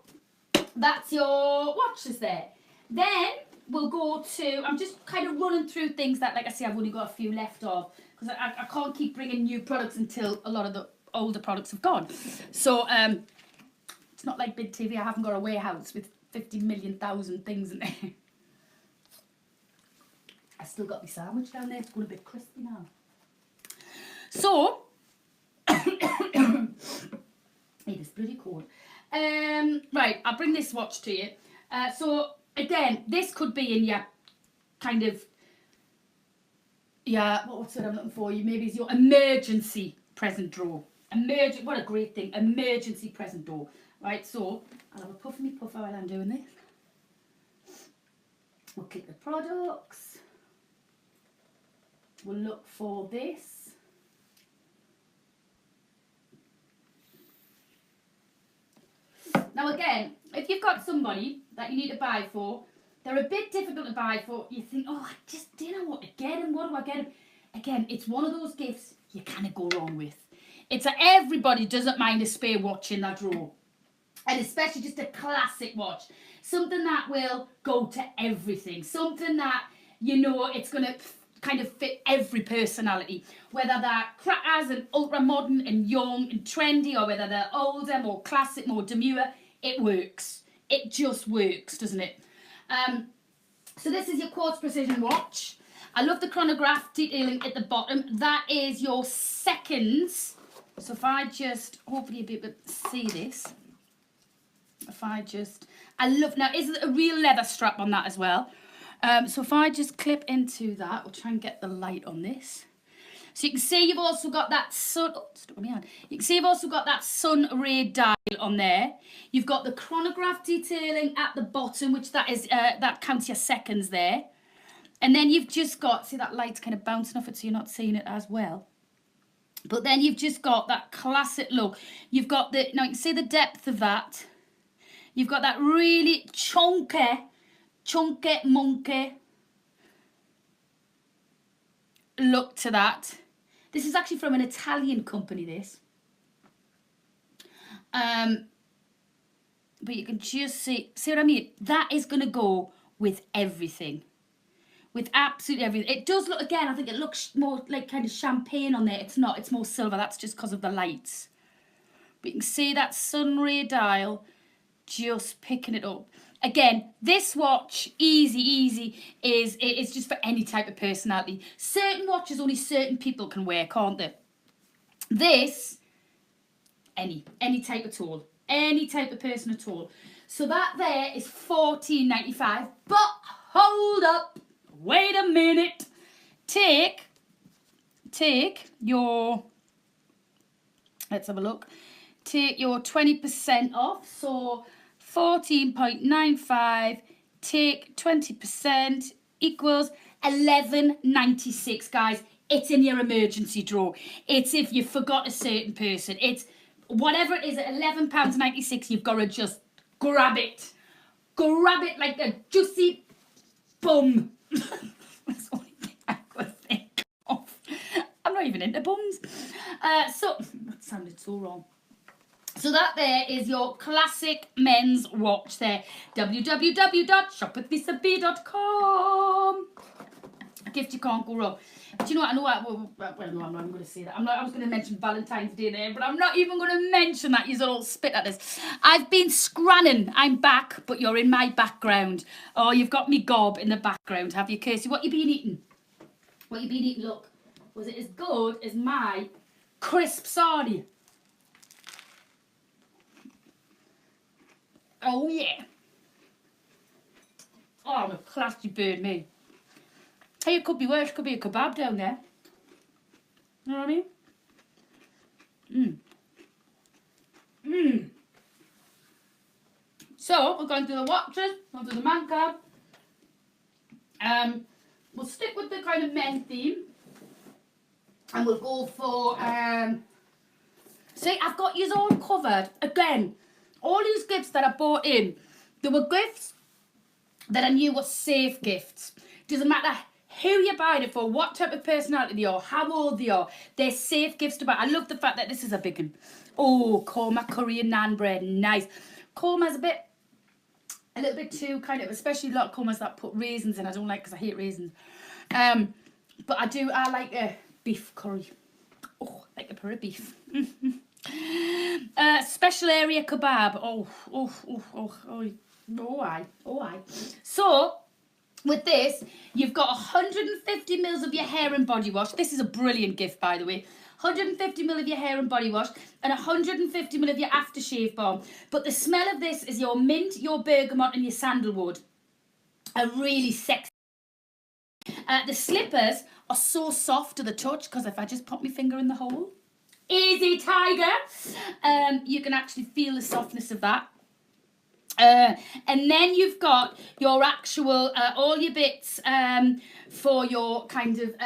that's your watches there. Then we'll go to, I'm just kind of running through things that, like I say, I've only got a few left of. Because I can't keep bringing new products until a lot of the older products have gone. So, it's not like Big TV. I haven't got a warehouse with 50 million thousand things in there. I still got my sandwich down there. It's going a bit crispy now. So, hey, this bloody cold. Right, I'll bring this watch to you. So, again, this could be in your kind of, yeah, what's what I'm looking for? You maybe it's your emergency present drawer. What a great thing. Emergency present drawer. Right, so I'll have a puff of me puffer while I'm doing this. We'll click the products. We'll look for this. Now again, if you've got somebody that you need to buy for, they're a bit difficult to buy for. You think, oh, I just didn't know what to get him. What do I get him? Again, it's one of those gifts you can't go wrong with. It's a everybody doesn't mind a spare watch in that drawer. And especially just a classic watch. Something that will go to everything. Something that, you know, it's going to kind of fit every personality. Whether they're crackers and ultra modern and young and trendy, or whether they're older, more classic, more demure, it works. It just works, doesn't it? So this is your quartz precision watch. I love the chronograph detailing at the bottom. That is your seconds. So if I just, hopefully you'll be able to see this. I love, now is it a real leather strap on that as well? So if I just clip into that, we'll try and get the light on this. So you can see you've also got that sun, oh, stuck on my hand. You can see you've also got that sun ray dial on there. You've got the chronograph detailing at the bottom, which that is, that counts your seconds there. And then you've just got, see that light's kind of bouncing off it so you're not seeing it as well. But then you've just got that classic look. You've got the, now you can see the depth of that. You've got that really chunky monkey look to that. This is actually from an Italian company, this. But you can just see what I mean? That is going to go with everything. With absolutely everything. It does look, again, I think it looks more like kind of champagne on there. It's not, it's more silver. That's just because of the lights. But you can see that sun ray dial. just picking it up. Again, this watch, easy, it's just for any type of personality. Certain watches only certain people can wear, can't they? This, any type at all. Any type of person at all. So that there is $14.95. But hold up. Wait a minute. Take your, let's have a look. Take your 20% off. So 14.95, take 20% equals $11.96, guys. It's in your emergency drawer. It's if you forgot a certain person. It's whatever it is at £11.96, you've got to just grab it. Grab it like a juicy bum. That's the only thing I could think of. I'm not even into bums. So, that sounded so wrong. So that there is your classic men's watch there. www.shopwithlisab.com. A gift you can't go wrong. But you know what? I know what. Well, no, I'm not even going to say that. I was going to mention Valentine's Day there, but I'm not even going to mention that. You're all spit at us. I've been scranning. I'm back, but you're in my background. Oh, you've got me gob in the background, have you, Kirsty? What you been eating? What you been eating? Look, was it as good as my crisp sarnie? Oh, yeah. Oh, I'm a classy bird, me. Hey, it could be worse. Could be a kebab down there. You know what I mean? So, we're going to the watches. Going to the man card. We'll stick with the kind of men theme. And we'll go for... See, I've got yous all covered. Again, all these gifts that I bought in, they were gifts that I knew were safe gifts. Doesn't matter who you're buying it for, what type of personality they are, how old they are, they're safe gifts to buy. I love the fact that this is a big one. Oh, korma curry and naan bread, nice. Korma's a little bit too kind of, especially a lot of kormas that put raisins in. I don't like because I hate raisins. But I like a beef curry. Oh, like a puree beef. Special area kebab. Oh, aye. So, with this, you've got 150 mils of your hair and body wash. This is a brilliant gift, by the way. 150 mil of your hair and body wash and 150 mil of your aftershave balm. But the smell of this is your mint, your bergamot and your sandalwood. A really sexy. The slippers are so soft to the touch because if I just pop my finger in the hole, easy tiger, you can actually feel the softness of that. And then you've got your actual, all your bits for your kind of,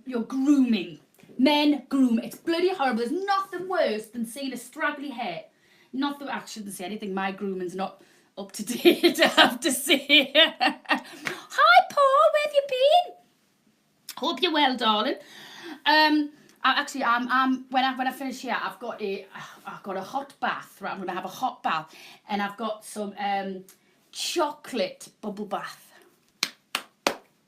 your grooming. Men groom. It's bloody horrible. There's nothing worse than seeing a straggly hair. Nothing, I shouldn't say anything. My grooming's not up to date, I have to say. Hi, Paul. Where have you been? Hope you're well, darling. I'm when I finish here, I've got a hot bath. Right, I'm gonna have a hot bath, and I've got some chocolate bubble bath.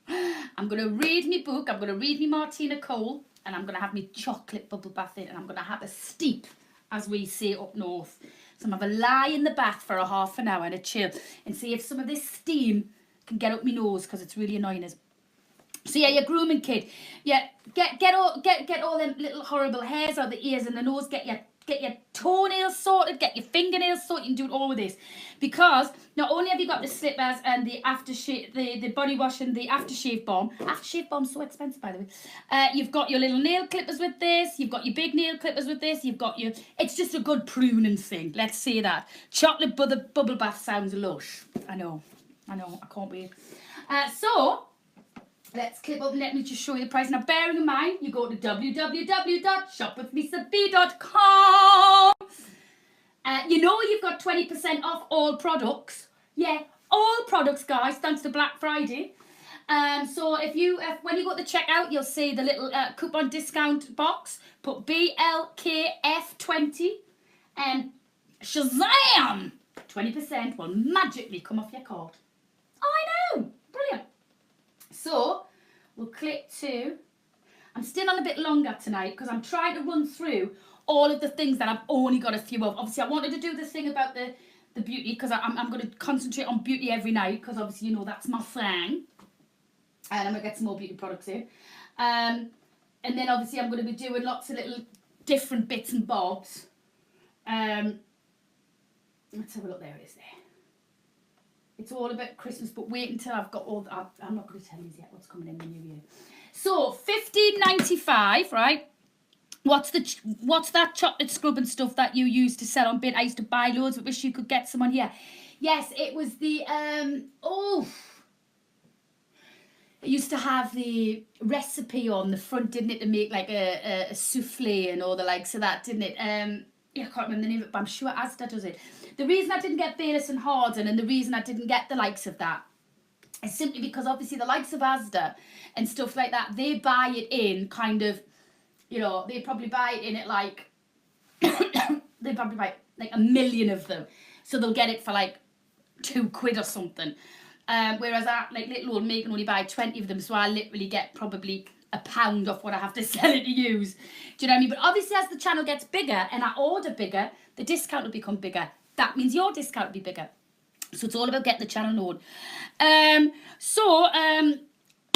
I'm gonna read my book. I'm gonna read me Martina Cole, and I'm gonna have my chocolate bubble bath in, and I'm gonna have a steep, as we say up north. So I'm gonna have a lie in the bath for a half an hour and a chill, and see if some of this steam can get up my nose because it's really annoying us. So yeah, your grooming kit. Yeah, get all them little horrible hairs out the ears and the nose. Get your toenails sorted. Get your fingernails sorted. You can do it all with this, because not only have you got the slippers and the aftershave, the body wash and the aftershave balm. Aftershave balm's so expensive, by the way. You've got your little nail clippers with this. You've got your big nail clippers with this. You've got your. It's just a good pruning thing. Let's say that. Chocolate bubble bath sounds lush. I know. I can't wait. So. Let's clip up and let me just show you the price. Now, bearing in mind, you go to www.shopwithlisab.com. You know you've got 20% off all products. Yeah, all products, guys, thanks to Black Friday. So when you go to checkout, you'll see the little coupon discount box. Put BLKF20 and Shazam! 20% will magically come off your card. Oh, I know! Brilliant. So, we'll click to... I'm still on a bit longer tonight because I'm trying to run through all of the things that I've only got a few of. Obviously, I wanted to do this thing about the the beauty, because I'm going to concentrate on beauty every night, because obviously, you know, that's my thing. And I'm going to get some more beauty products in. And then obviously I'm going to be doing lots of little different bits and bobs. Let's have a look. There it is there. It's all about Christmas, but wait until I've got all... I'm not going to tell you yet what's coming in the new year. So, $15.95, right? What's that chocolate scrub and stuff that you used to sell on bid? I used to buy loads, but wish you could get some on here. Yes, it was the... It used to have the recipe on the front, didn't it, to make like a souffle and all the likes of that, didn't it? Yeah, I can't remember the name of it, but I'm sure Asda does it. The reason I didn't get Bayless and Harden, and the reason I didn't get the likes of that, is simply because obviously the likes of Asda and stuff like that, they buy it in kind of, you know, they probably buy it in at like, they probably buy like 1 million of them. So they'll get it for like £2 or something. Whereas I, like little old me, can only buy 20 of them, so I literally get probably £1 off what I have to sell it to use. Do you know what I mean? But obviously as the channel gets bigger and I order bigger, the discount will become bigger. That means your discount will be bigger. So it's all about getting the channel known.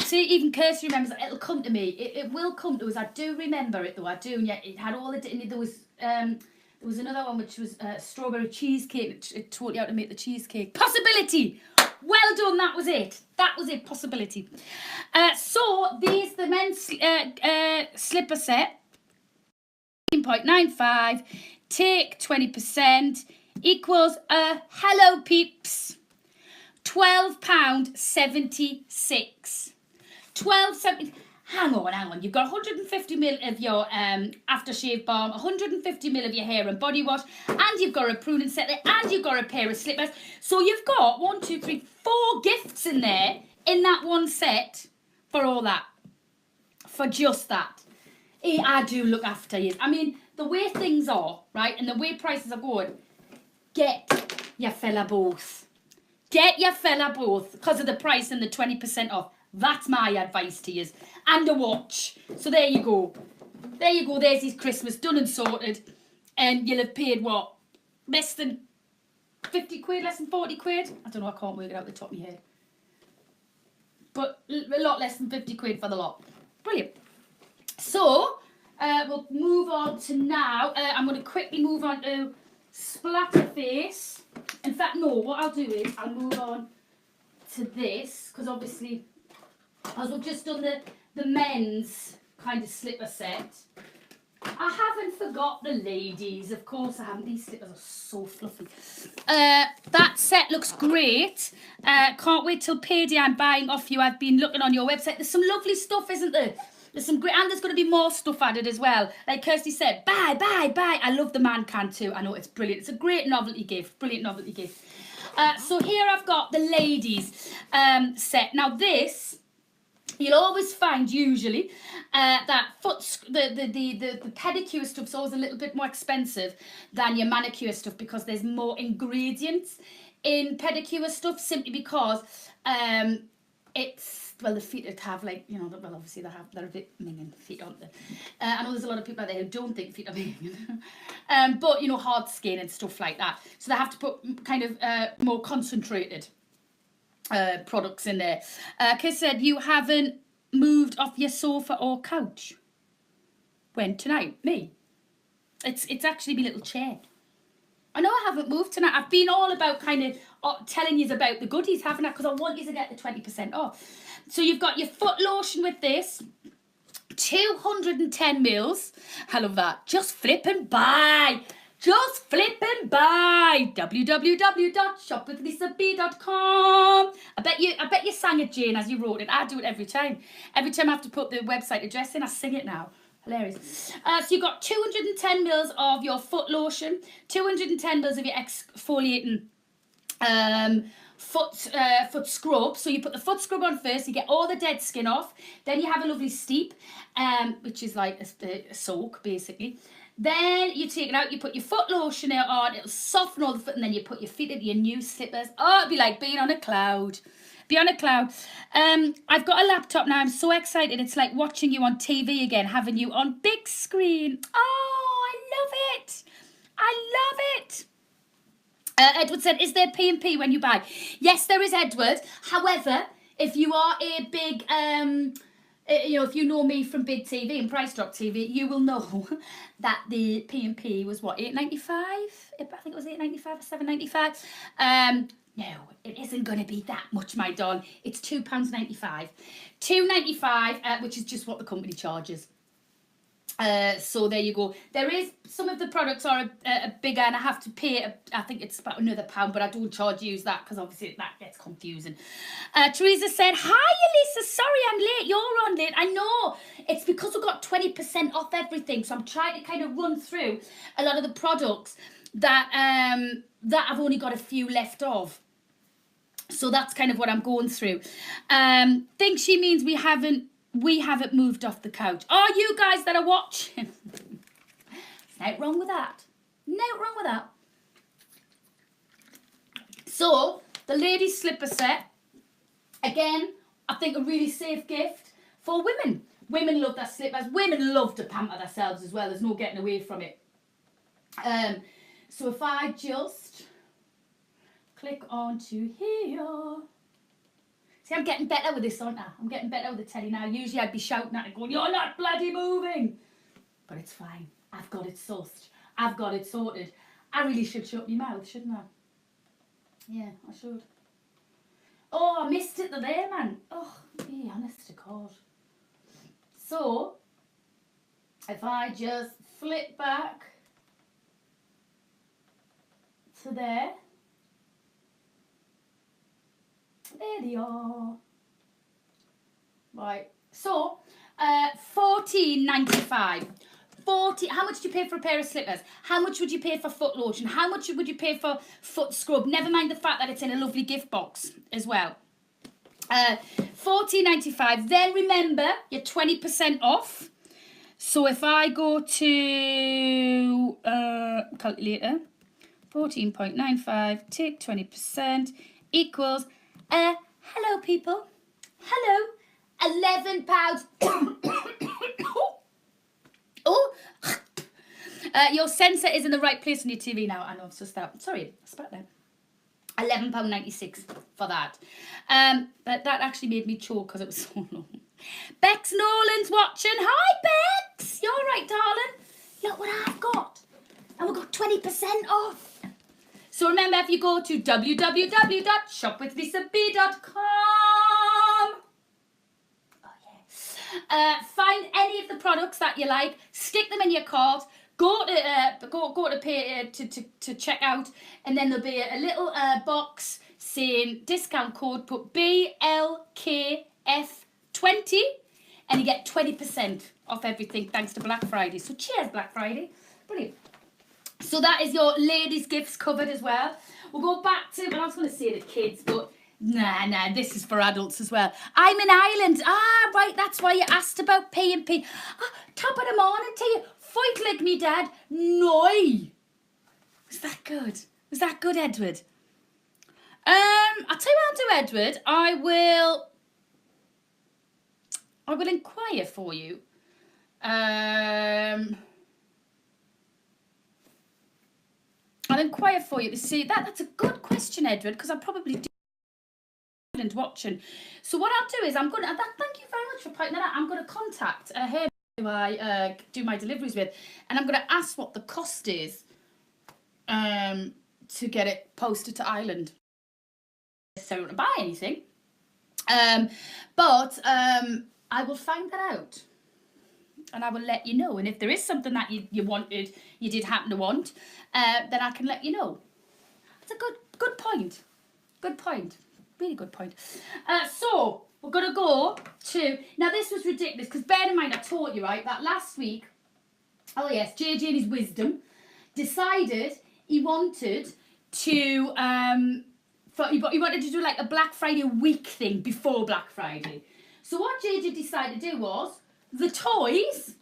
See, even Kirsty remembers that it'll come to me. It will come to us. I do remember it though. I do. And yet it had all the... There was another one which was strawberry cheesecake. It taught you how to make the cheesecake. Possibility! Well done, that was it. That was it, possibility. So, the men's slipper set, 15.95, take 20%, equals, hello peeps, £12.76. £12.70. Hang on. You've got 150ml of your aftershave balm, 150ml of your hair and body wash, and you've got a pruning set there, and you've got a pair of slippers. So you've got 4 gifts in there in that one set for all that. For just that. I do look after you. I mean, the way things are, right, and the way prices are going, get your fella both. Get your fella both because of the price and the 20% off. That's my advice to you. And a watch. So there you go. There you go. There's his Christmas done and sorted. And you'll have paid, what? Less than 50 quid? Less than 40 quid? I don't know. I can't work it out the top of my head. But a lot less than 50 quid for the lot. Brilliant. So, we'll move on to now. I'm going to quickly move on to Splatterface. In fact, no. What I'll do is I'll move on to this. Because obviously... as we've just done the men's kind of slipper set. I haven't forgot the ladies. Of course I haven't. These slippers are so fluffy. That set looks great. Can't wait till payday. I'm buying off you. I've been looking on your website. There's some lovely stuff, isn't there? There's some great, and there's going to be more stuff added as well. Like Kirsty said, buy. I love the man can too. I know, it's brilliant. It's a great novelty gift. Brilliant novelty gift. So here I've got the ladies set. Now this... you'll always find usually that the pedicure stuff's always a little bit more expensive than your manicure stuff because there's more ingredients in pedicure stuff simply because it's, well, the feet that have like, you know, well, obviously they're a bit minging feet, aren't they? I know there's a lot of people out there who don't think feet are minging. But, you know, hard skin and stuff like that. So they have to put kind of more concentrated products in there. Kiss said you haven't moved off your sofa or couch. When? Tonight? Me? It's actually my little chair. I know I haven't moved tonight. I've been all about kind of telling you about the goodies, haven't I? Because I want you to get the 20% off. So you've got your foot lotion with this. 210 mils. I love that. Just flip and buy. Just flip and buy. www.shopwithlisab.com. I bet you sang it, Jane, as you wrote it. I do it every time. Every time I have to put the website address in, I sing it now. Hilarious. So you've got 210 mils of your foot lotion, 210 mils of your exfoliating foot scrub. So you put the foot scrub on first, you get all the dead skin off. Then you have a lovely steep, which is like a soak, basically. Then you take it out, you put your foot lotion on, it'll soften all the foot, and then you put your feet into your new slippers. Oh, it'll be like being on a cloud. Be on a cloud. I've got a laptop now. I'm so excited. It's like watching you on TV again, having you on big screen. Oh, I love it. I love it. Edward said, is there P&P when you buy? Yes, there is, Edward. However, if you are a big, if you know me from Big TV and Price Drop TV, you will know that the P&P was what, $8.95? I think it was $8.95 or $7.95. No, it isn't going to be that much, my doll. It's £2.95. $2.95, which is just what the company charges. So there you go. There is, some of the products are a bigger, and I have to pay, I think it's about another £1, but I don't charge you that because obviously that gets confusing. Teresa said, hi Elisa, sorry I'm late, you're on late. I know, it's because we've got 20% off everything, so I'm trying to kind of run through a lot of the products that I've only got a few left of. So that's kind of what I'm going through. Think she means we haven't moved off the couch. Are you guys that are watching? Nothing wrong with that. Nothing wrong with that. So, the ladies' slipper set. Again, I think a really safe gift for women. Women love their slippers. Women love to pamper themselves as well. There's no getting away from it. So if I just click onto here. See, I'm getting better with this, aren't I? I'm getting better with the telly now. Usually I'd be shouting at it going, you're not bloody moving. But it's fine. I've got it sussed. I've got it sorted. I really should shut my mouth, shouldn't I? Yeah, I should. Oh, I missed it there, man. Oh, be honest to God. So, if I just flip back to there. There they are. Right. So, $14.95. How much do you pay for a pair of slippers? How much would you pay for foot lotion? How much would you pay for foot scrub? Never mind the fact that it's in a lovely gift box as well. $14.95. Then remember, you're 20% off. So if I go to calculator, 14.95 take 20% equals hello people. Hello. £11. Oh. Your sensor is in the right place on your TV now. I know, it's just that. Sorry, I spat there. £11.96 for that. But that actually made me choke because it was so long. Bex Nolan's watching. Hi, Bex. You're right, darling. Look what I've got. And we've got 20% off. So remember, if you go to www.shopwithlisab.com, find any of the products that you like, stick them in your cart, go to pay to check out, and then there'll be a little box saying discount code. Put BLKF20, and you get 20% off everything thanks to Black Friday. So cheers, Black Friday. Brilliant. So that is your ladies' gifts covered as well. We'll go back to, well, I was going to say the kids, but nah, this is for adults as well. I'm in Ireland. Ah, right, that's why you asked about P&P. Top of the morning to you. Fight like me, Dad. No. Was that good? Was that good, Edward? I'll tell you what I'll do, Edward. I will inquire for you. I'll inquire for you to see. That's a good question, Edward, because I probably do watching. So what I'll do is I'm going to, thank you very much for pointing that out. I'm going to contact him who I do my deliveries with, and I'm going to ask what the cost is to get it posted to Ireland. So I don't buy anything. But I will find that out. And I will let you know. And if there is something that you did happen to want, then I can let you know. That's a good point. Good point. Really good point. So, we're going to go to... Now, this was ridiculous, because bear in mind, I told you, right, that last week, oh yes, JJ in his wisdom decided he wanted to... he wanted to do like a Black Friday week thing before Black Friday. So what JJ decided to do was... the toys,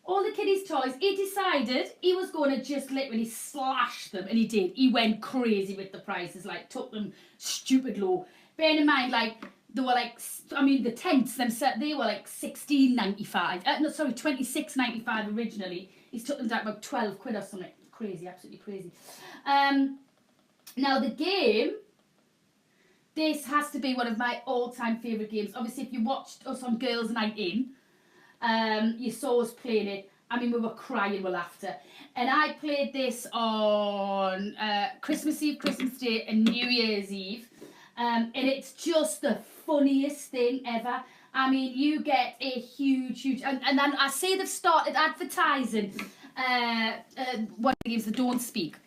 all the kiddies' toys, he decided he was going to just literally slash them, and he did. He went crazy with the prices, like took them stupid low. Bearing in mind, like they were like, I mean, the tents themselves, they were like $16.95. No, sorry, $26.95 originally. He's took them down about 12 quid or something. Crazy, absolutely crazy. Now the game, this has to be one of my all-time favourite games. Obviously, if you watched us on Girls' Night In, you saw us playing it. I mean, we were crying with laughter. And I played this on Christmas Eve, Christmas Day, and New Year's Eve. And it's just the funniest thing ever. I mean, you get a huge... And then I say they've started advertising one of the games that don't speak.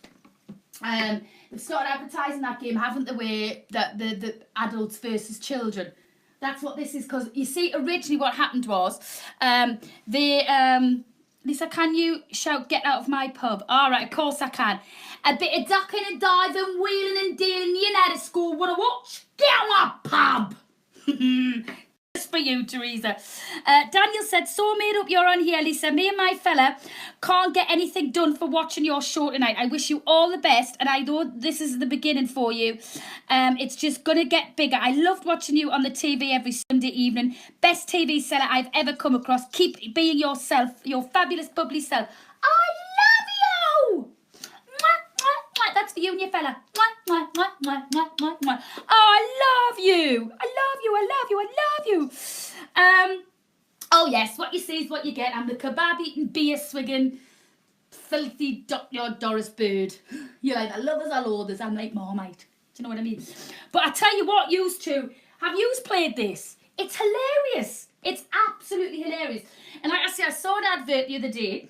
They've started advertising that game, haven't they, where the adults versus children. That's what this is, because you see, originally what happened was, Lisa, can you shout, get out of my pub? All right, of course I can. A bit of ducking and diving, wheeling and dealing, you know the school, what I watch? Get out of my pub! Just for you, Teresa. Daniel said, so made up you're on here, Lisa. Me and my fella can't get anything done for watching your show tonight. I wish you all the best, and I know this is the beginning for you. It's just going to get bigger. I loved watching you on the TV every Sunday evening. Best TV seller I've ever come across. Keep being yourself, your fabulous, bubbly self. I love you! That's for you and your fella. Oh, I love you. I love you. I love you. I love you. Oh, yes. What you see is what you get. I'm the kebab-eating, beer-swigging, filthy dockyard Doris bird. You're like, the lovers are loathers. I'm like Marmite. Do you know what I mean? But I tell you what, yous two, have yous played this? It's hilarious. It's absolutely hilarious. And like I say, I saw an advert the other day.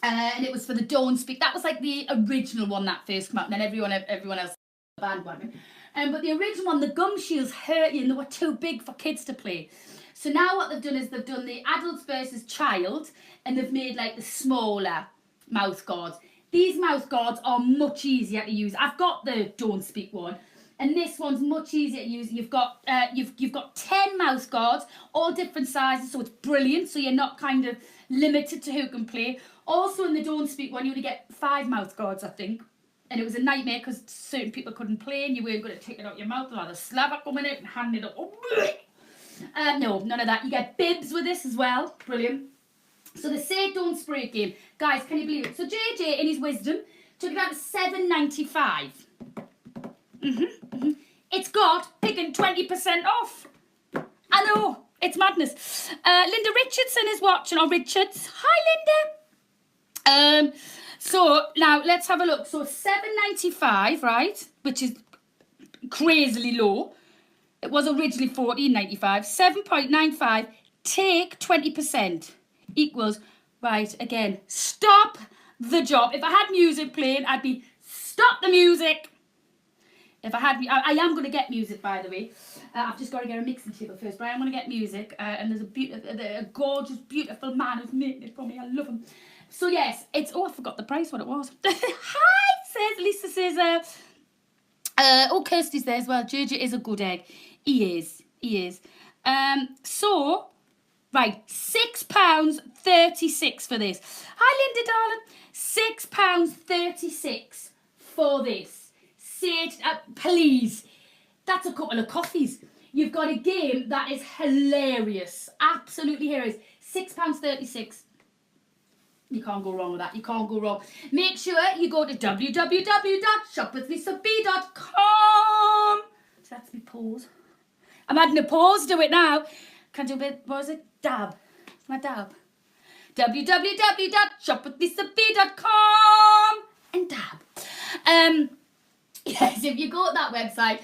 And it was for the Don't Speak. That was like the original one that first came out, and then everyone else bandwagon. But the original one, the gum shields hurt you, and they were too big for kids to play. So now what they've done is they've done the adults versus child, and they've made like the smaller mouth guards. These mouth guards are much easier to use. I've got the Don't Speak one, and this one's much easier to use. You've got 10 mouth guards, all different sizes, so it's brilliant. So you're not kind of limited to who can play. Also in the Don't Speak one, you only get 5 mouth guards, I think. And it was a nightmare because certain people couldn't play and you weren't going to take it out your mouth. Or the slabber coming out and hand it up. No, none of that. You get bibs with this as well. Brilliant. So the Say Don't Spray game. Guys, can you believe it? So JJ, in his wisdom, took it out to $7.95. It's got picking 20% off. I know. It's madness. Linda Richardson is watching. Or Richards. Hi, Linda. So now let's have a look. So $7.95, right, which is crazily low. It was originally $14.95. 7.95 take 20% equals, right, again, stop the job. If I had music playing, I'd be stop the music. If I had, I am going to get music, by the way. I've just got to get a mixing table first, but I am going to get music. And there's a gorgeous, beautiful man who's making it for me. I love him. So yes, it's, oh, I forgot the price, what it was. Hi, says, Lisa says, oh, Kirsty's there as well. JJ is a good egg. He is. So, right, £6.36 for this. Hi, Linda, darling. £6.36 for this. Say it, please. That's a couple of coffees. You've got a game that is hilarious. Absolutely hilarious. £6.36. You can't go wrong with that. You can't go wrong. Make sure you go to www.shopwithlisab.com. So that's me pause. I'm adding a pause to it now. Can do a bit, what was it? Dab. My dab. www.shopwithlisab.com and dab. Yes, if you go to that website,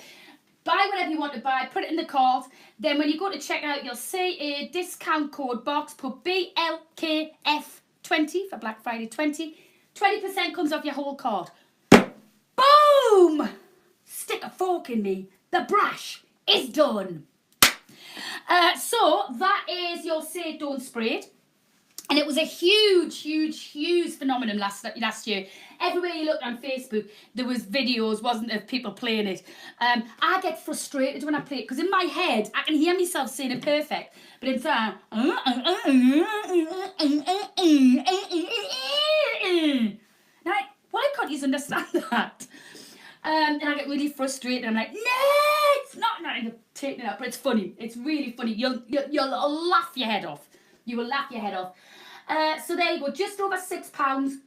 buy whatever you want to buy, put it in the cart. Then when you go to check out, you'll see a discount code box. Put BLKF20 for Black Friday 20. 20% comes off your whole cart. Boom! Stick a fork in me. The Brash is done. So that is your Say Don't Spray It. And it was a huge phenomenon last year. Everywhere you looked on Facebook, there was videos, wasn't there, of people playing it. I get frustrated when I play it, because in my head, I can hear myself saying it perfect. But inside, now, why can't you understand that? And I get really frustrated. I'm like, no, it's not. I'm taking it out, but it's funny. It's really funny. You'll laugh your head off. You will laugh your head off. So there you go. Just over £6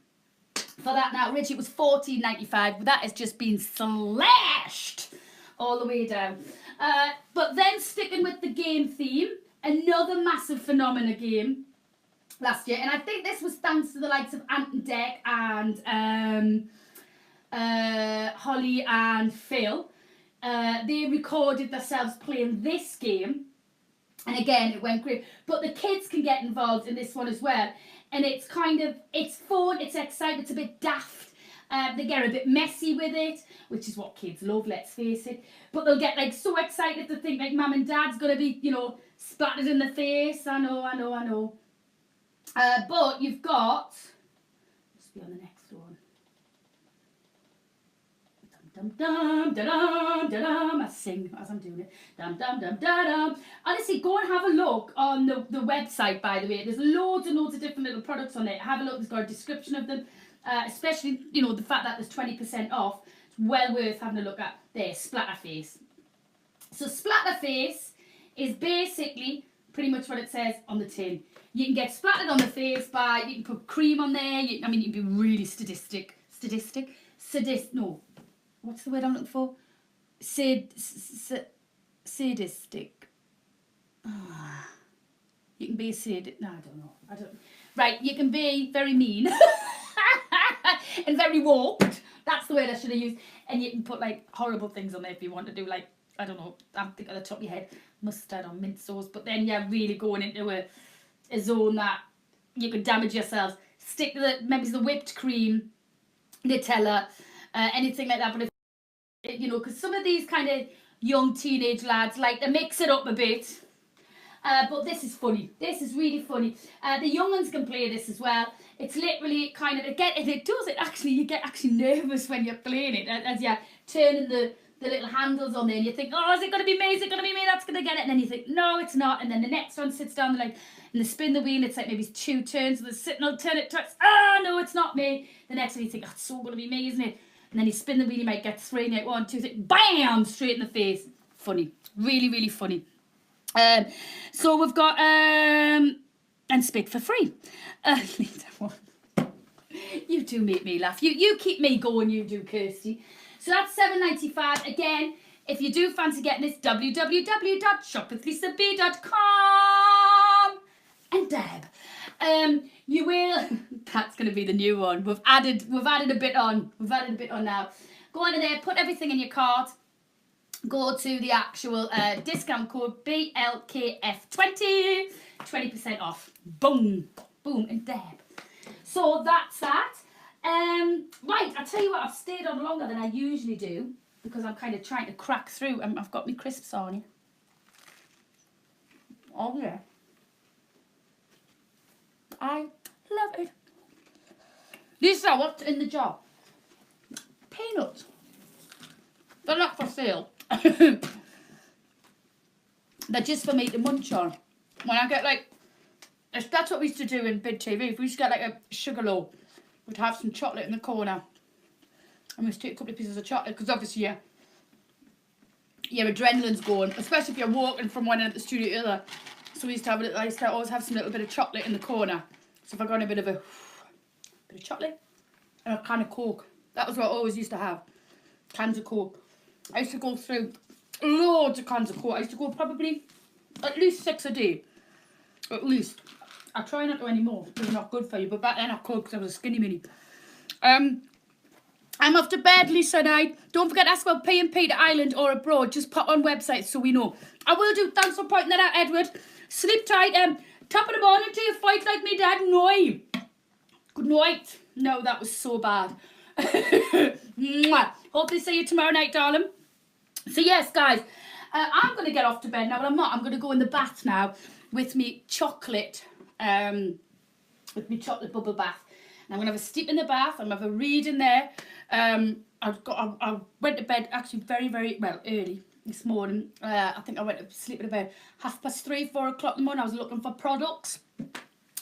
for that now. Originally it was $14.95, but that has just been slashed all the way down. But then sticking with the game theme, another massive phenomena game last year, and I think this was thanks to the likes of Ant and Dec and Holly and Phil. They recorded themselves playing this game, and again it went great. But the kids can get involved in this one as well, and it's it's fun, it's exciting, it's a bit daft. They get a bit messy with it, which is what kids love, let's face it. But they'll get like so excited to think like mum and dad's gonna be, you know, splattered in the face. I know. But you've got, must be on the next one. Dum dum dum dum dum. I sing as I'm doing it. Dum dum dum dum. Honestly, go and have a look on the website. By the way, there's loads and loads of different little products on it. Have a look. There's got a description of them. Especially, you know, the fact that there's 20% off. It's well worth having a look at. There, Splatterface. So Splatterface is basically pretty much what it says on the tin. You can get splattered on the face by, you can put cream on there. You can be really sadistic. No. What's the word I'm looking for? Sadistic. You can be sadistic. No, I don't know. Right, you can be very mean and very warped. That's the word I should have used. And you can put like horrible things on there if you want to do, like, I don't know, I'm thinking at the top of your head, mustard or mint sauce. But then you're really going into a zone that you could damage yourselves. Stick to maybe the whipped cream, Nutella, anything like that. But if, you know, because some of these kind of young teenage lads like to mix it up a bit. But this is funny. This is really funny. The young ones can play this as well. It's literally kind of, you get actually nervous when you're playing it as you're turning the little handles on there, and you think, oh, is it going to be me? Is it going to be me that's going to get it? And then you think, no, it's not. And then the next one sits down, like, and they spin the wheel. It's like maybe 2 turns, and they sit and they'll turn it twice. Oh, no, it's not me. The next one you think, oh, it's so going to be me, isn't it? And then you spin the wheel, you might get 3, and you're like, 1, 2, 3, bam, straight in the face. Funny. Really, really funny. So we've got, and spit for free. Leave that one. You do make me laugh. You keep me going, you do, Kirsty. So that's $7.95. Again, if you do fancy getting this, www.shopwithlisab.com. And Deb. You will, that's going to be the new one. We've added a bit on. We've added a bit on now. Go on in there, put everything in your cart. Go to the actual discount code BLKF20, 20% off. Boom, boom, and Deb. So that's that. Right, I'll tell you what, I've stayed on longer than I usually do because I'm kind of trying to crack through, and I've got my crisps on. Oh yeah. I love it. These are what's in the jar. Peanuts. They're not for sale. They're just for me to munch on. When I get like, that's what we used to do in Bid TV. If we used to get like a sugar loaf, we'd have some chocolate in the corner, and we'd take a couple of pieces of chocolate because obviously your adrenaline's going, especially if you're walking from one end of the studio to the other. So we used to have I used to always have some little bit of chocolate in the corner. So if I got a bit of chocolate and a can of Coke, that was what I always used to have. Cans of Coke. I used to go through loads of cans of Coke. I used to go probably at least 6 a day. At least. I try not to anymore because it's not good for you. But back then I could because I was a skinny mini. I'm off to bed, Lisa and I. Don't forget to ask about P&P to Ireland or abroad. Just pop on websites so we know. I will do. Thanks for pointing that out, Edward. Sleep tight. Top of the morning to you. Fight like me, Dad. No. Good night. No, that was so bad. Mwah. Hope to see you tomorrow night, darling. So yes, guys, I'm going to get off to bed now, but I'm not. I'm going to go in the bath now with me chocolate, bubble bath. And I'm going to have a steep in the bath. I'm going to have a read in there. I went to bed actually very, very, early this morning. I think I went to sleep at about 3:30, 4 o'clock in the morning. I was looking for products.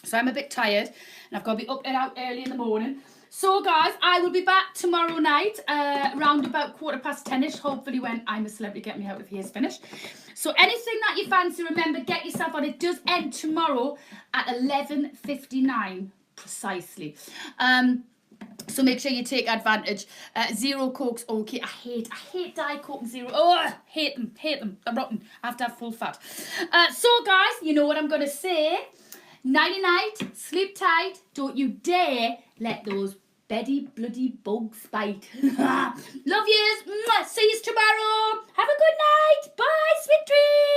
So I'm a bit tired, and I've got to be up and out early in the morning. So guys, I will be back tomorrow night, around about 10:15ish, hopefully when I'm a Celebrity Get Me Out of Here's finished. So anything that you fancy, remember, get yourself on. It does end tomorrow at 11:59 precisely. So make sure you take advantage. Zero Coke's okay. I hate Diet Coke and Zero. Oh, I hate them. They're rotten. I have to have full fat. So guys, you know what I'm going to say. Nighty night, sleep tight. Don't you dare let those beddy bloody bugs bite. Love yous. See yous tomorrow. Have a good night. Bye, sweet dreams.